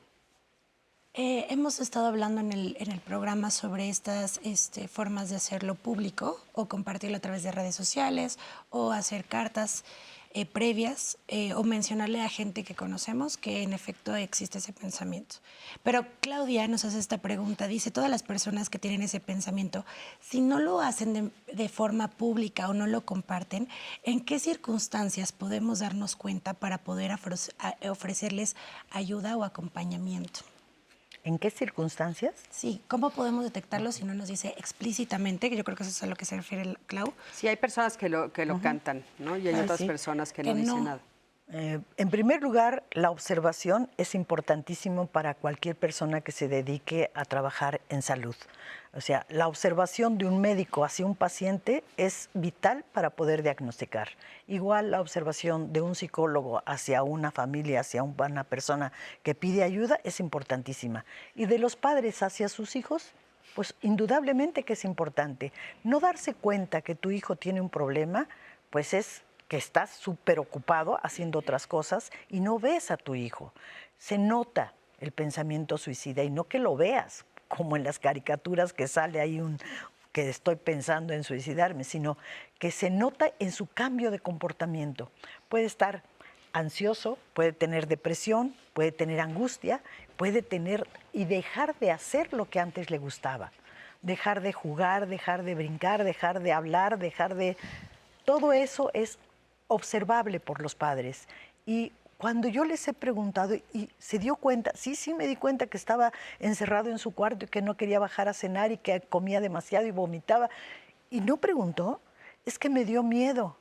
Hemos estado hablando en el programa sobre estas formas de hacerlo público o compartirlo a través de redes sociales o hacer cartas previas o mencionarle a gente que conocemos que en efecto existe ese pensamiento. Pero Claudia nos hace esta pregunta, dice, todas las personas que tienen ese pensamiento, si no lo hacen de forma pública o no lo comparten, ¿en qué circunstancias podemos darnos cuenta para poder ofrecerles ayuda o acompañamiento? ¿En qué circunstancias? Sí, ¿cómo podemos detectarlo si no nos dice explícitamente? Que yo creo que eso es a lo que se refiere Clau. Sí, hay personas que lo cantan, ¿no? Y hay otras personas que no dicen nada. En primer lugar, la observación es importantísimo para cualquier persona que se dedique a trabajar en salud. O sea, la observación de un médico hacia un paciente es vital para poder diagnosticar. Igual la observación de un psicólogo hacia una familia, hacia una persona que pide ayuda es importantísima. Y de los padres hacia sus hijos, pues indudablemente que es importante. No darse cuenta que tu hijo tiene un problema, pues es que estás súper ocupado haciendo otras cosas y no ves a tu hijo. Se nota el pensamiento suicida y no que lo veas, como en las caricaturas que sale ahí que estoy pensando en suicidarme, sino que se nota en su cambio de comportamiento. Puede estar ansioso, puede tener depresión, puede tener angustia, puede tener y dejar de hacer lo que antes le gustaba. Dejar de jugar, dejar de brincar, dejar de hablar, dejar de... Todo eso es observable por los padres. Y cuando yo les he preguntado y se dio cuenta, sí me di cuenta que estaba encerrado en su cuarto y que no quería bajar a cenar y que comía demasiado y vomitaba. Y no preguntó, es que me dio miedo.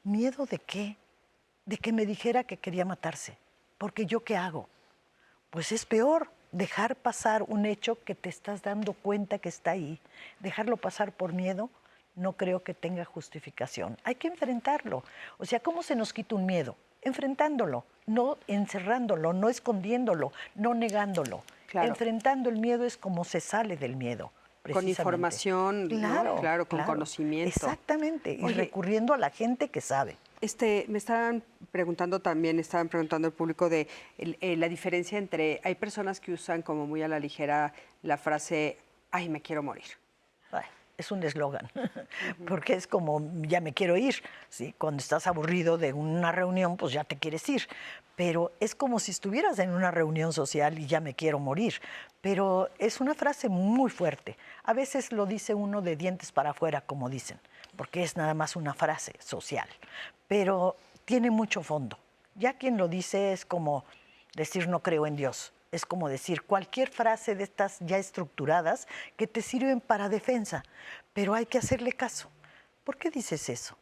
¿Miedo de qué? De que me dijera que quería matarse. Porque ¿yo qué hago? Pues es peor, dejar pasar un hecho que te estás dando cuenta que está ahí, dejarlo pasar por miedo, no creo que tenga justificación. Hay que enfrentarlo. O sea, ¿cómo se nos quita un miedo? Enfrentándolo, no encerrándolo, no escondiéndolo, no negándolo. Claro. Enfrentando el miedo es como se sale del miedo. Con información, claro, ¿no? Claro, con conocimiento. Exactamente, y Oye, recurriendo a la gente que sabe. me estaban preguntando el público de la diferencia entre, hay personas que usan como muy a la ligera la frase, ay, me quiero morir. Ay, es un eslogan, porque es como, ya me quiero ir, ¿sí? Cuando estás aburrido de una reunión, pues ya te quieres ir, pero es como si estuvieras en una reunión social y ya me quiero morir, pero es una frase muy fuerte. A veces lo dice uno de dientes para afuera, como dicen, porque es nada más una frase social, pero tiene mucho fondo. Ya quien lo dice es como decir no creo en Dios. Es como decir cualquier frase de estas ya estructuradas que te sirven para defensa, pero hay que hacerle caso. ¿Por qué dices eso?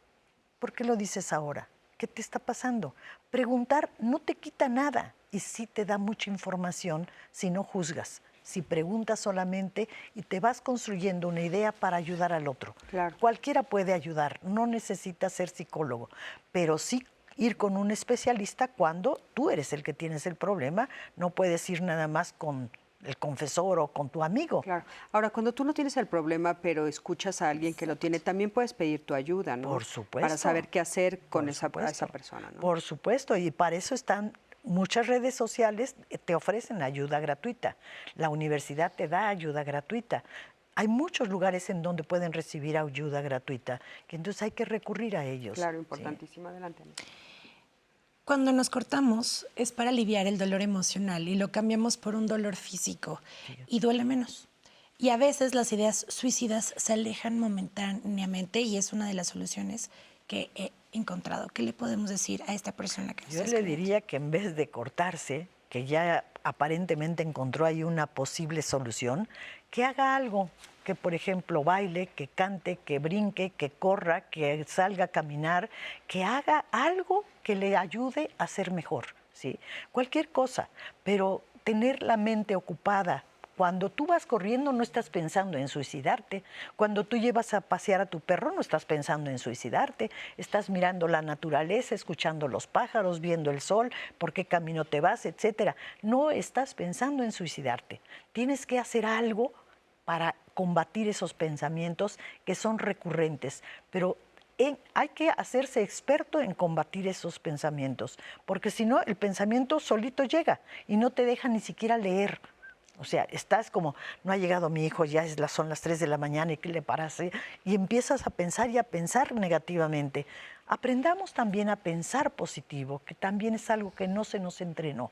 ¿Por qué lo dices ahora? ¿Qué te está pasando? Preguntar no te quita nada y sí te da mucha información si no juzgas, si preguntas solamente y te vas construyendo una idea para ayudar al otro. Claro. Cualquiera puede ayudar, no necesitas ser psicólogo, pero sí ir con un especialista cuando tú eres el que tienes el problema, no puedes ir nada más con el confesor o con tu amigo. Claro. Ahora, cuando tú no tienes el problema, pero escuchas a alguien que lo tiene, también puedes pedir tu ayuda, ¿no? Por supuesto. Para saber qué hacer con esa persona, ¿no? Por supuesto, y para eso están muchas redes sociales, te ofrecen ayuda gratuita. La universidad te da ayuda gratuita. Hay muchos lugares en donde pueden recibir ayuda gratuita, que entonces hay que recurrir a ellos. Claro, importantísimo. Sí. Adelante. Cuando nos cortamos es para aliviar el dolor emocional y lo cambiamos por un dolor físico y duele menos. Y a veces las ideas suicidas se alejan momentáneamente y es una de las soluciones que he encontrado. ¿Qué le podemos decir a esta persona que nos Yo está le diría que en vez de cortarse, que ya aparentemente encontró ahí una posible solución, que haga algo, que por ejemplo baile, que cante, que brinque, que corra, que salga a caminar, que haga algo que le ayude a ser mejor, ¿sí? Cualquier cosa, pero tener la mente ocupada. Cuando tú vas corriendo no estás pensando en suicidarte. Cuando tú llevas a pasear a tu perro no estás pensando en suicidarte. Estás mirando la naturaleza, escuchando los pájaros, viendo el sol, por qué camino te vas, etcétera. No estás pensando en suicidarte. Tienes que hacer algo para combatir esos pensamientos que son recurrentes. Pero hay que hacerse experto en combatir esos pensamientos, porque si no, el pensamiento solito llega y no te deja ni siquiera leer. O sea, estás como, no ha llegado mi hijo, ya son las 3 de la mañana y ¿qué le parece? Y empiezas a pensar y a pensar negativamente. Aprendamos también a pensar positivo, que también es algo que no se nos entrenó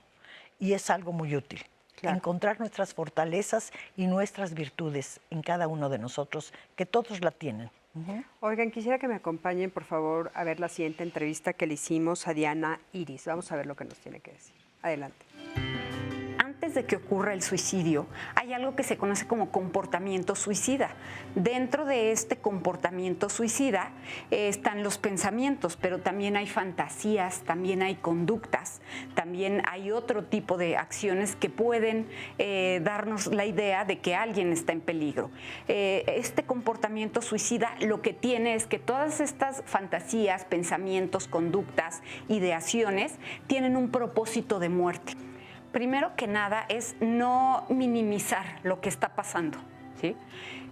y es algo muy útil. Claro. Encontrar nuestras fortalezas y nuestras virtudes en cada uno de nosotros, que todos la tienen. Oigan, quisiera que me acompañen, por favor, a ver la siguiente entrevista que le hicimos a Diana Iris. Vamos a ver lo que nos tiene que decir. Adelante. Antes de que ocurra el suicidio, hay algo que se conoce como comportamiento suicida. Dentro de este comportamiento suicida están los pensamientos, pero también hay fantasías, también hay conductas, también hay otro tipo de acciones que pueden darnos la idea de que alguien está en peligro. Este comportamiento suicida lo que tiene es que todas estas fantasías, pensamientos, conductas, ideaciones tienen un propósito de muerte. Primero que nada es no minimizar lo que está pasando, ¿sí?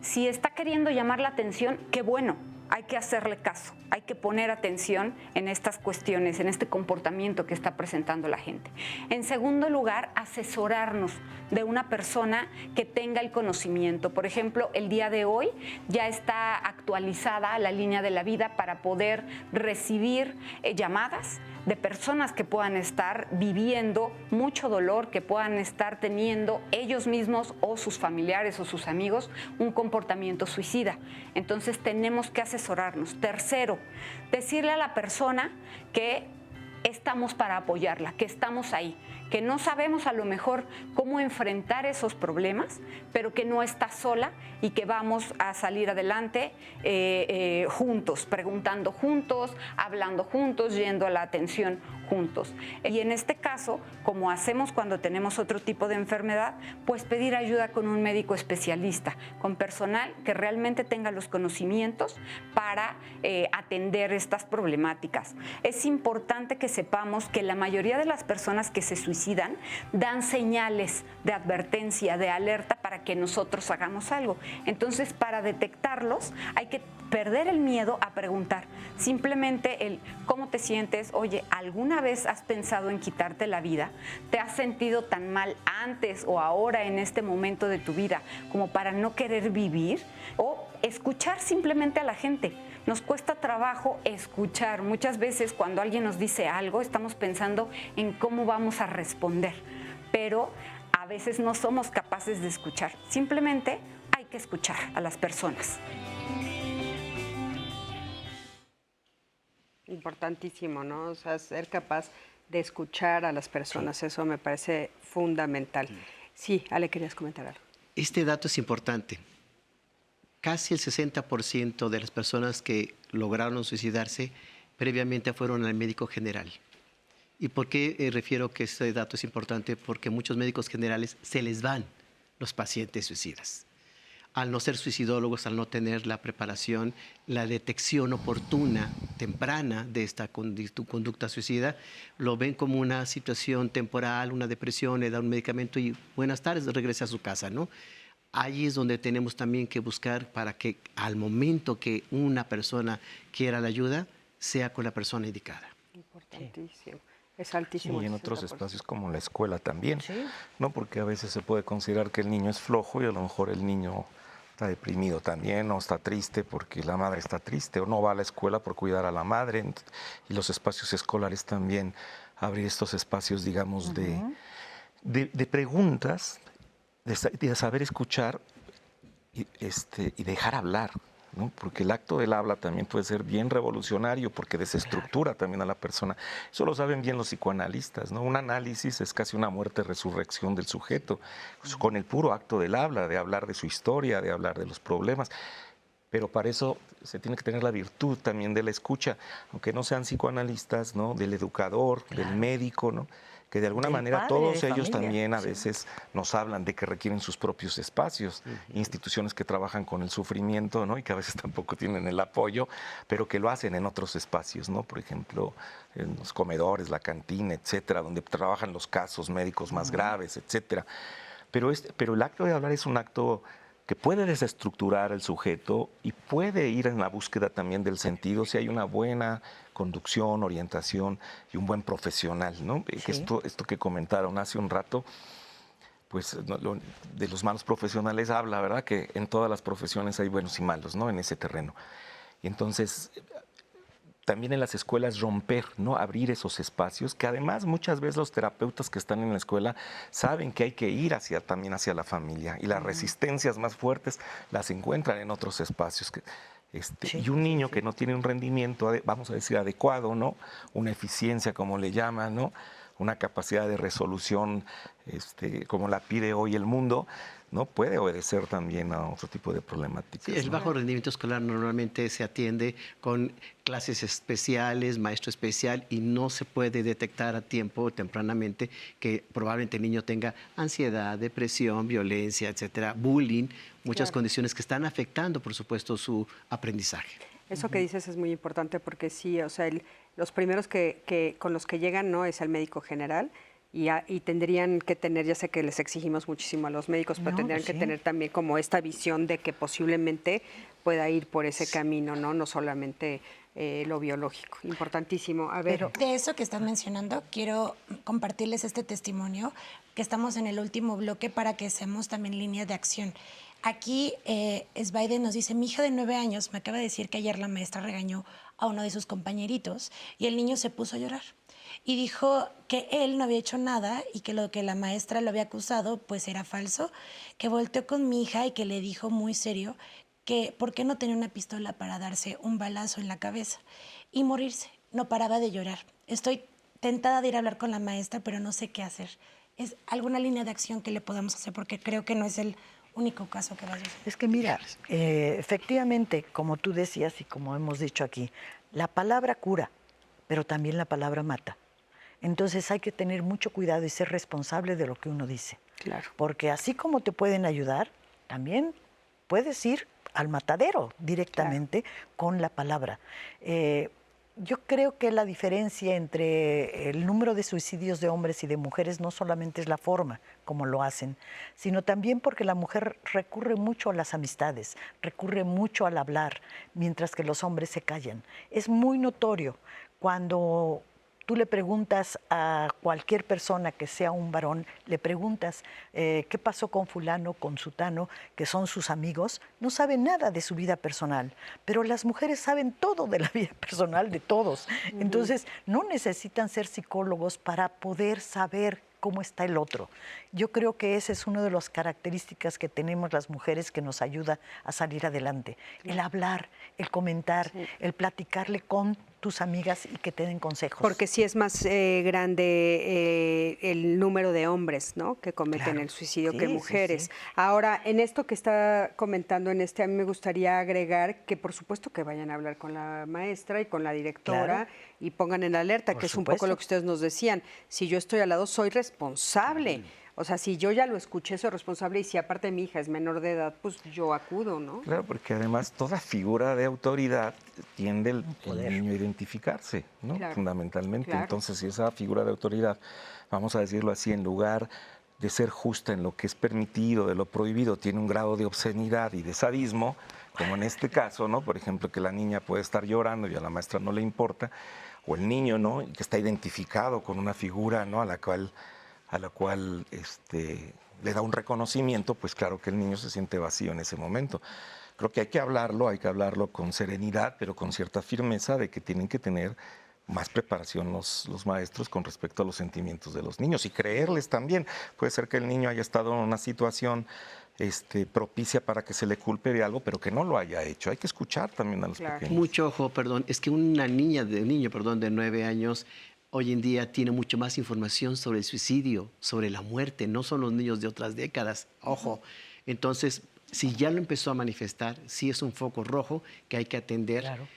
Si está queriendo llamar la atención, qué bueno, hay que hacerle caso, hay que poner atención en estas cuestiones, en este comportamiento que está presentando la gente. En segundo lugar, asesorarnos de una persona que tenga el conocimiento. Por ejemplo, el día de hoy ya está actualizada la línea de la vida para poder recibir llamadas de personas que puedan estar viviendo mucho dolor, que puedan estar teniendo ellos mismos o sus familiares o sus amigos un comportamiento suicida. Entonces tenemos que asesorarnos. Tercero, decirle a la persona que estamos para apoyarla, que estamos ahí, que no sabemos a lo mejor cómo enfrentar esos problemas, pero que no está sola y que vamos a salir adelante juntos, preguntando juntos, hablando juntos, yendo a la atención juntos. Y en este caso, como hacemos cuando tenemos otro tipo de enfermedad, pues pedir ayuda con un médico especialista, con personal que realmente tenga los conocimientos para atender estas problemáticas. Es importante que sepamos que la mayoría de las personas que se suicidan dan señales de advertencia, de alerta para que nosotros hagamos algo. Entonces, para detectarlos hay que perder el miedo a preguntar. Simplemente el ¿cómo te sientes? Oye, ¿alguna vez has pensado en quitarte la vida? ¿Te has sentido tan mal antes o ahora en este momento de tu vida como para no querer vivir? O escuchar simplemente a la gente. Nos cuesta trabajo escuchar. Muchas veces cuando alguien nos dice algo, estamos pensando en cómo vamos a responder, pero a veces no somos capaces de escuchar. Simplemente hay que escuchar a las personas. Importantísimo, ¿no? O sea, ser capaz de escuchar a las personas, eso me parece fundamental. Sí, Ale, querías comentar algo. Este dato es importante. Casi el 60% de las personas que lograron suicidarse previamente fueron al médico general. ¿Y por qué refiero que este dato es importante? Porque muchos médicos generales se les van los pacientes suicidas. Al no ser suicidólogos, al no tener la preparación, la detección oportuna, temprana de esta conducta suicida, lo ven como una situación temporal, una depresión, le dan un medicamento y buenas tardes, regresa a su casa, ¿no? Ahí es donde tenemos también que buscar para que al momento que una persona quiera la ayuda, sea con la persona indicada. Importantísimo. Es altísimo. Y en otros 60%. espacios como la escuela también, Sí. ¿no? Porque a veces se puede considerar que el niño es flojo y a lo mejor el niño está deprimido también, o está triste porque la madre está triste, o no va a la escuela por cuidar a la madre. Y los espacios escolares también, abrir estos espacios, digamos, de preguntas, de saber escuchar y dejar hablar, ¿no? Porque el acto del habla también puede ser bien revolucionario porque desestructura también a la persona. Eso lo saben bien los psicoanalistas, ¿no? Un análisis es casi una muerte-resurrección del sujeto, con el puro acto del habla, de hablar de su historia, de hablar de los problemas. Pero para eso se tiene que tener la virtud también de la escucha, aunque no sean psicoanalistas, ¿no? Del educador, del médico, ¿no? Que de alguna manera padre todos de ellos familia, también a sí. veces nos hablan de que requieren sus propios espacios, instituciones que trabajan con el sufrimiento, ¿no? Y que a veces tampoco tienen el apoyo, pero que lo hacen en otros espacios, ¿no? Por ejemplo, en los comedores, la cantina, etcétera, donde trabajan los casos médicos más graves, etcétera. Pero el acto de hablar es un acto que puede desestructurar al sujeto y puede ir en la búsqueda también del sentido si hay una buena conducción, orientación y un buen profesional, ¿no? Sí. Que esto que comentaron hace un rato, pues de los malos profesionales habla, ¿verdad? Que en todas las profesiones hay buenos y malos, ¿no? En ese terreno. Y entonces, también en las escuelas romper, ¿no? Abrir esos espacios, que además muchas veces los terapeutas que están en la escuela saben que hay que ir también hacia la familia y las resistencias más fuertes las encuentran en otros espacios. Y un niño que no tiene un rendimiento, vamos a decir, adecuado, ¿no? Una eficiencia, como le llaman, ¿no? Una capacidad de resolución como la pide hoy el mundo, ¿no? Puede obedecer también a otro tipo de problemáticas. Sí, el bajo rendimiento escolar normalmente se atiende con clases especiales, maestro especial, y no se puede detectar a tiempo, tempranamente, que probablemente el niño tenga ansiedad, depresión, violencia, etcétera, bullying, muchas condiciones que están afectando, por supuesto, su aprendizaje. Eso que dices es muy importante porque sí, o sea, los primeros con los que llegan no es el médico general y tendrían que tener, ya sé que les exigimos muchísimo a los médicos, pero tendrían que tener también como esta visión de que posiblemente pueda ir por ese camino, ¿no? No solamente lo biológico. Importantísimo. A ver. De eso que están mencionando, quiero compartirles este testimonio, que estamos en el último bloque para que seamos también línea de acción. Aquí Sbaide nos dice, mi hija de 9 años me acaba de decir que ayer la maestra regañó a uno de sus compañeritos y el niño se puso a llorar. Y dijo que él no había hecho nada y que lo que la maestra lo había acusado pues era falso, que volteó con mi hija y que le dijo muy serio que por qué no tenía una pistola para darse un balazo en la cabeza y morirse. No paraba de llorar. Estoy tentada de ir a hablar con la maestra, pero no sé qué hacer. ¿Es alguna línea de acción que le podamos hacer? Porque creo que no es el único caso que va a suceder. Es que mira, efectivamente, como tú decías y como hemos dicho aquí, la palabra cura, pero también la palabra mata. Entonces hay que tener mucho cuidado y ser responsable de lo que uno dice. Claro. Porque así como te pueden ayudar, también puedes ir al matadero directamente con la palabra. Yo creo que la diferencia entre el número de suicidios de hombres y de mujeres no solamente es la forma como lo hacen, sino también porque la mujer recurre mucho a las amistades, recurre mucho al hablar, mientras que los hombres se callan. Es muy notorio cuando tú le preguntas a cualquier persona que sea un varón, le preguntas qué pasó con fulano, con sutano, que son sus amigos, no saben nada de su vida personal, pero las mujeres saben todo de la vida personal de todos. Entonces, no necesitan ser psicólogos para poder saber cómo está el otro. Yo creo que esa es una de las características que tenemos las mujeres que nos ayuda a salir adelante. El hablar, el comentar, el platicarle con tus amigas y que te den consejos. Porque sí es más grande el número de hombres, ¿no?, que cometen el suicidio que mujeres. Sí. Ahora, en esto que está comentando, a mí me gustaría agregar que por supuesto que vayan a hablar con la maestra y con la directora y pongan en alerta, que es un poco lo que ustedes nos decían. Si yo estoy al lado, soy responsable. O sea, si yo ya lo escuché, soy responsable, y si aparte mi hija es menor de edad, pues yo acudo, ¿no? Claro, porque además toda figura de autoridad tiende el niño a identificarse, ¿no? Claro. Fundamentalmente. Claro. Entonces, si esa figura de autoridad, vamos a decirlo así, en lugar de ser justa en lo que es permitido, de lo prohibido, tiene un grado de obscenidad y de sadismo, como en este caso, ¿no? Por ejemplo, que la niña puede estar llorando y a la maestra no le importa, o el niño, ¿no?, que está identificado con una figura, ¿no?, a la cual le da un reconocimiento, pues claro que el niño se siente vacío en ese momento. Creo que hay que hablarlo con serenidad, pero con cierta firmeza de que tienen que tener más preparación los maestros con respecto a los sentimientos de los niños y creerles también. Puede ser que el niño haya estado en una situación propicia para que se le culpe de algo, pero que no lo haya hecho. Hay que escuchar también a los pequeños. Mucho ojo, es que una niño de 9 años hoy en día tiene mucho más información sobre el suicidio, sobre la muerte. No son los niños de otras décadas, ojo. Entonces, si ya lo empezó a manifestar, sí es un foco rojo que hay que atender. Claro.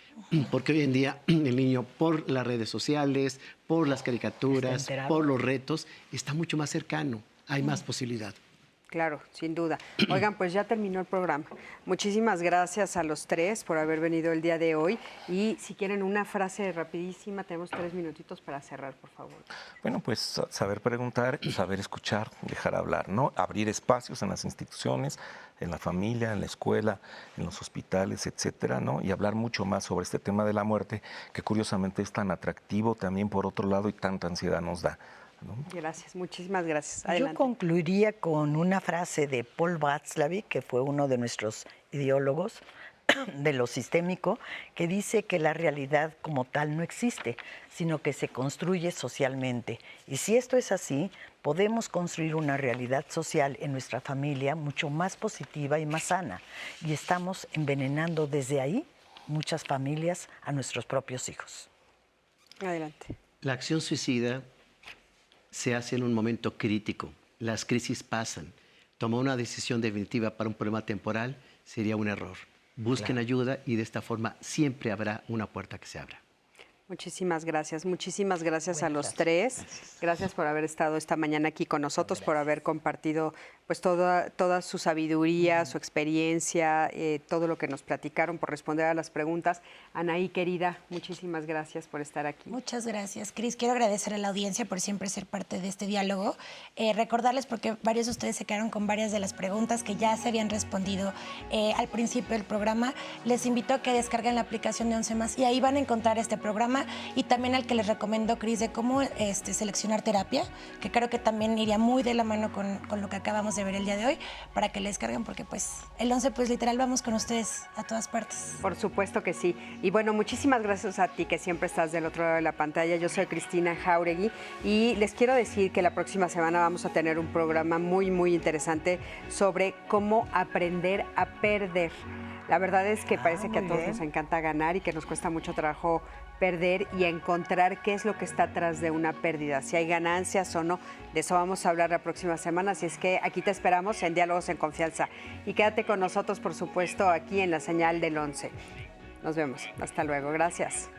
Porque hoy en día el niño, por las redes sociales, por las caricaturas, por los retos, está mucho más cercano. Hay más posibilidad. Claro, sin duda. Oigan, pues ya terminó el programa. Muchísimas gracias a los tres por haber venido el día de hoy. Y si quieren una frase rapidísima, tenemos 3 minutitos para cerrar, por favor. Bueno, pues saber preguntar, saber escuchar, dejar hablar, ¿no? Abrir espacios en las instituciones, en la familia, en la escuela, en los hospitales, etcétera, ¿no? Y hablar mucho más sobre este tema de la muerte, que curiosamente es tan atractivo también por otro lado y tanta ansiedad nos da, ¿no? Gracias, muchísimas gracias. Adelante. Yo concluiría con una frase de Paul Watzlawick, que fue uno de nuestros ideólogos de lo sistémico, que dice que la realidad como tal no existe, sino que se construye socialmente. Y si esto es así, podemos construir una realidad social en nuestra familia mucho más positiva y más sana. Y estamos envenenando desde ahí muchas familias a nuestros propios hijos. Adelante. La acción suicida se hace en un momento crítico. Las crisis pasan. Tomar una decisión definitiva para un problema temporal sería un error. Busquen ayuda y de esta forma siempre habrá una puerta que se abra. Muchísimas gracias a los tres. Gracias por haber estado esta mañana aquí con nosotros, por haber compartido pues toda su sabiduría, su experiencia, todo lo que nos platicaron, por responder a las preguntas. Anaí, querida, muchísimas gracias por estar aquí. Muchas gracias, Cris. Quiero agradecer a la audiencia por siempre ser parte de este diálogo. Recordarles, porque varios de ustedes se quedaron con varias de las preguntas que ya se habían respondido al principio del programa. Les invito a que descarguen la aplicación de 11 Más y ahí van a encontrar este programa, y también al que les recomiendo, Cris, de cómo seleccionar terapia, que creo que también iría muy de la mano con lo que acabamos de ver el día de hoy, para que le descarguen, porque pues el 11, pues literal vamos con ustedes a todas partes. Por supuesto que sí. Y bueno, muchísimas gracias a ti que siempre estás del otro lado de la pantalla. Yo soy Cristina Jauregui y les quiero decir que la próxima semana vamos a tener un programa muy, muy interesante sobre cómo aprender a perder. La verdad es que parece que a todos nos encanta ganar y que nos cuesta mucho trabajo perder y encontrar qué es lo que está atrás de una pérdida, si hay ganancias o no. De eso vamos a hablar la próxima semana, así es que aquí te esperamos en Diálogos en Confianza. Y quédate con nosotros, por supuesto, aquí en la señal del 11. Nos vemos. Hasta luego. Gracias.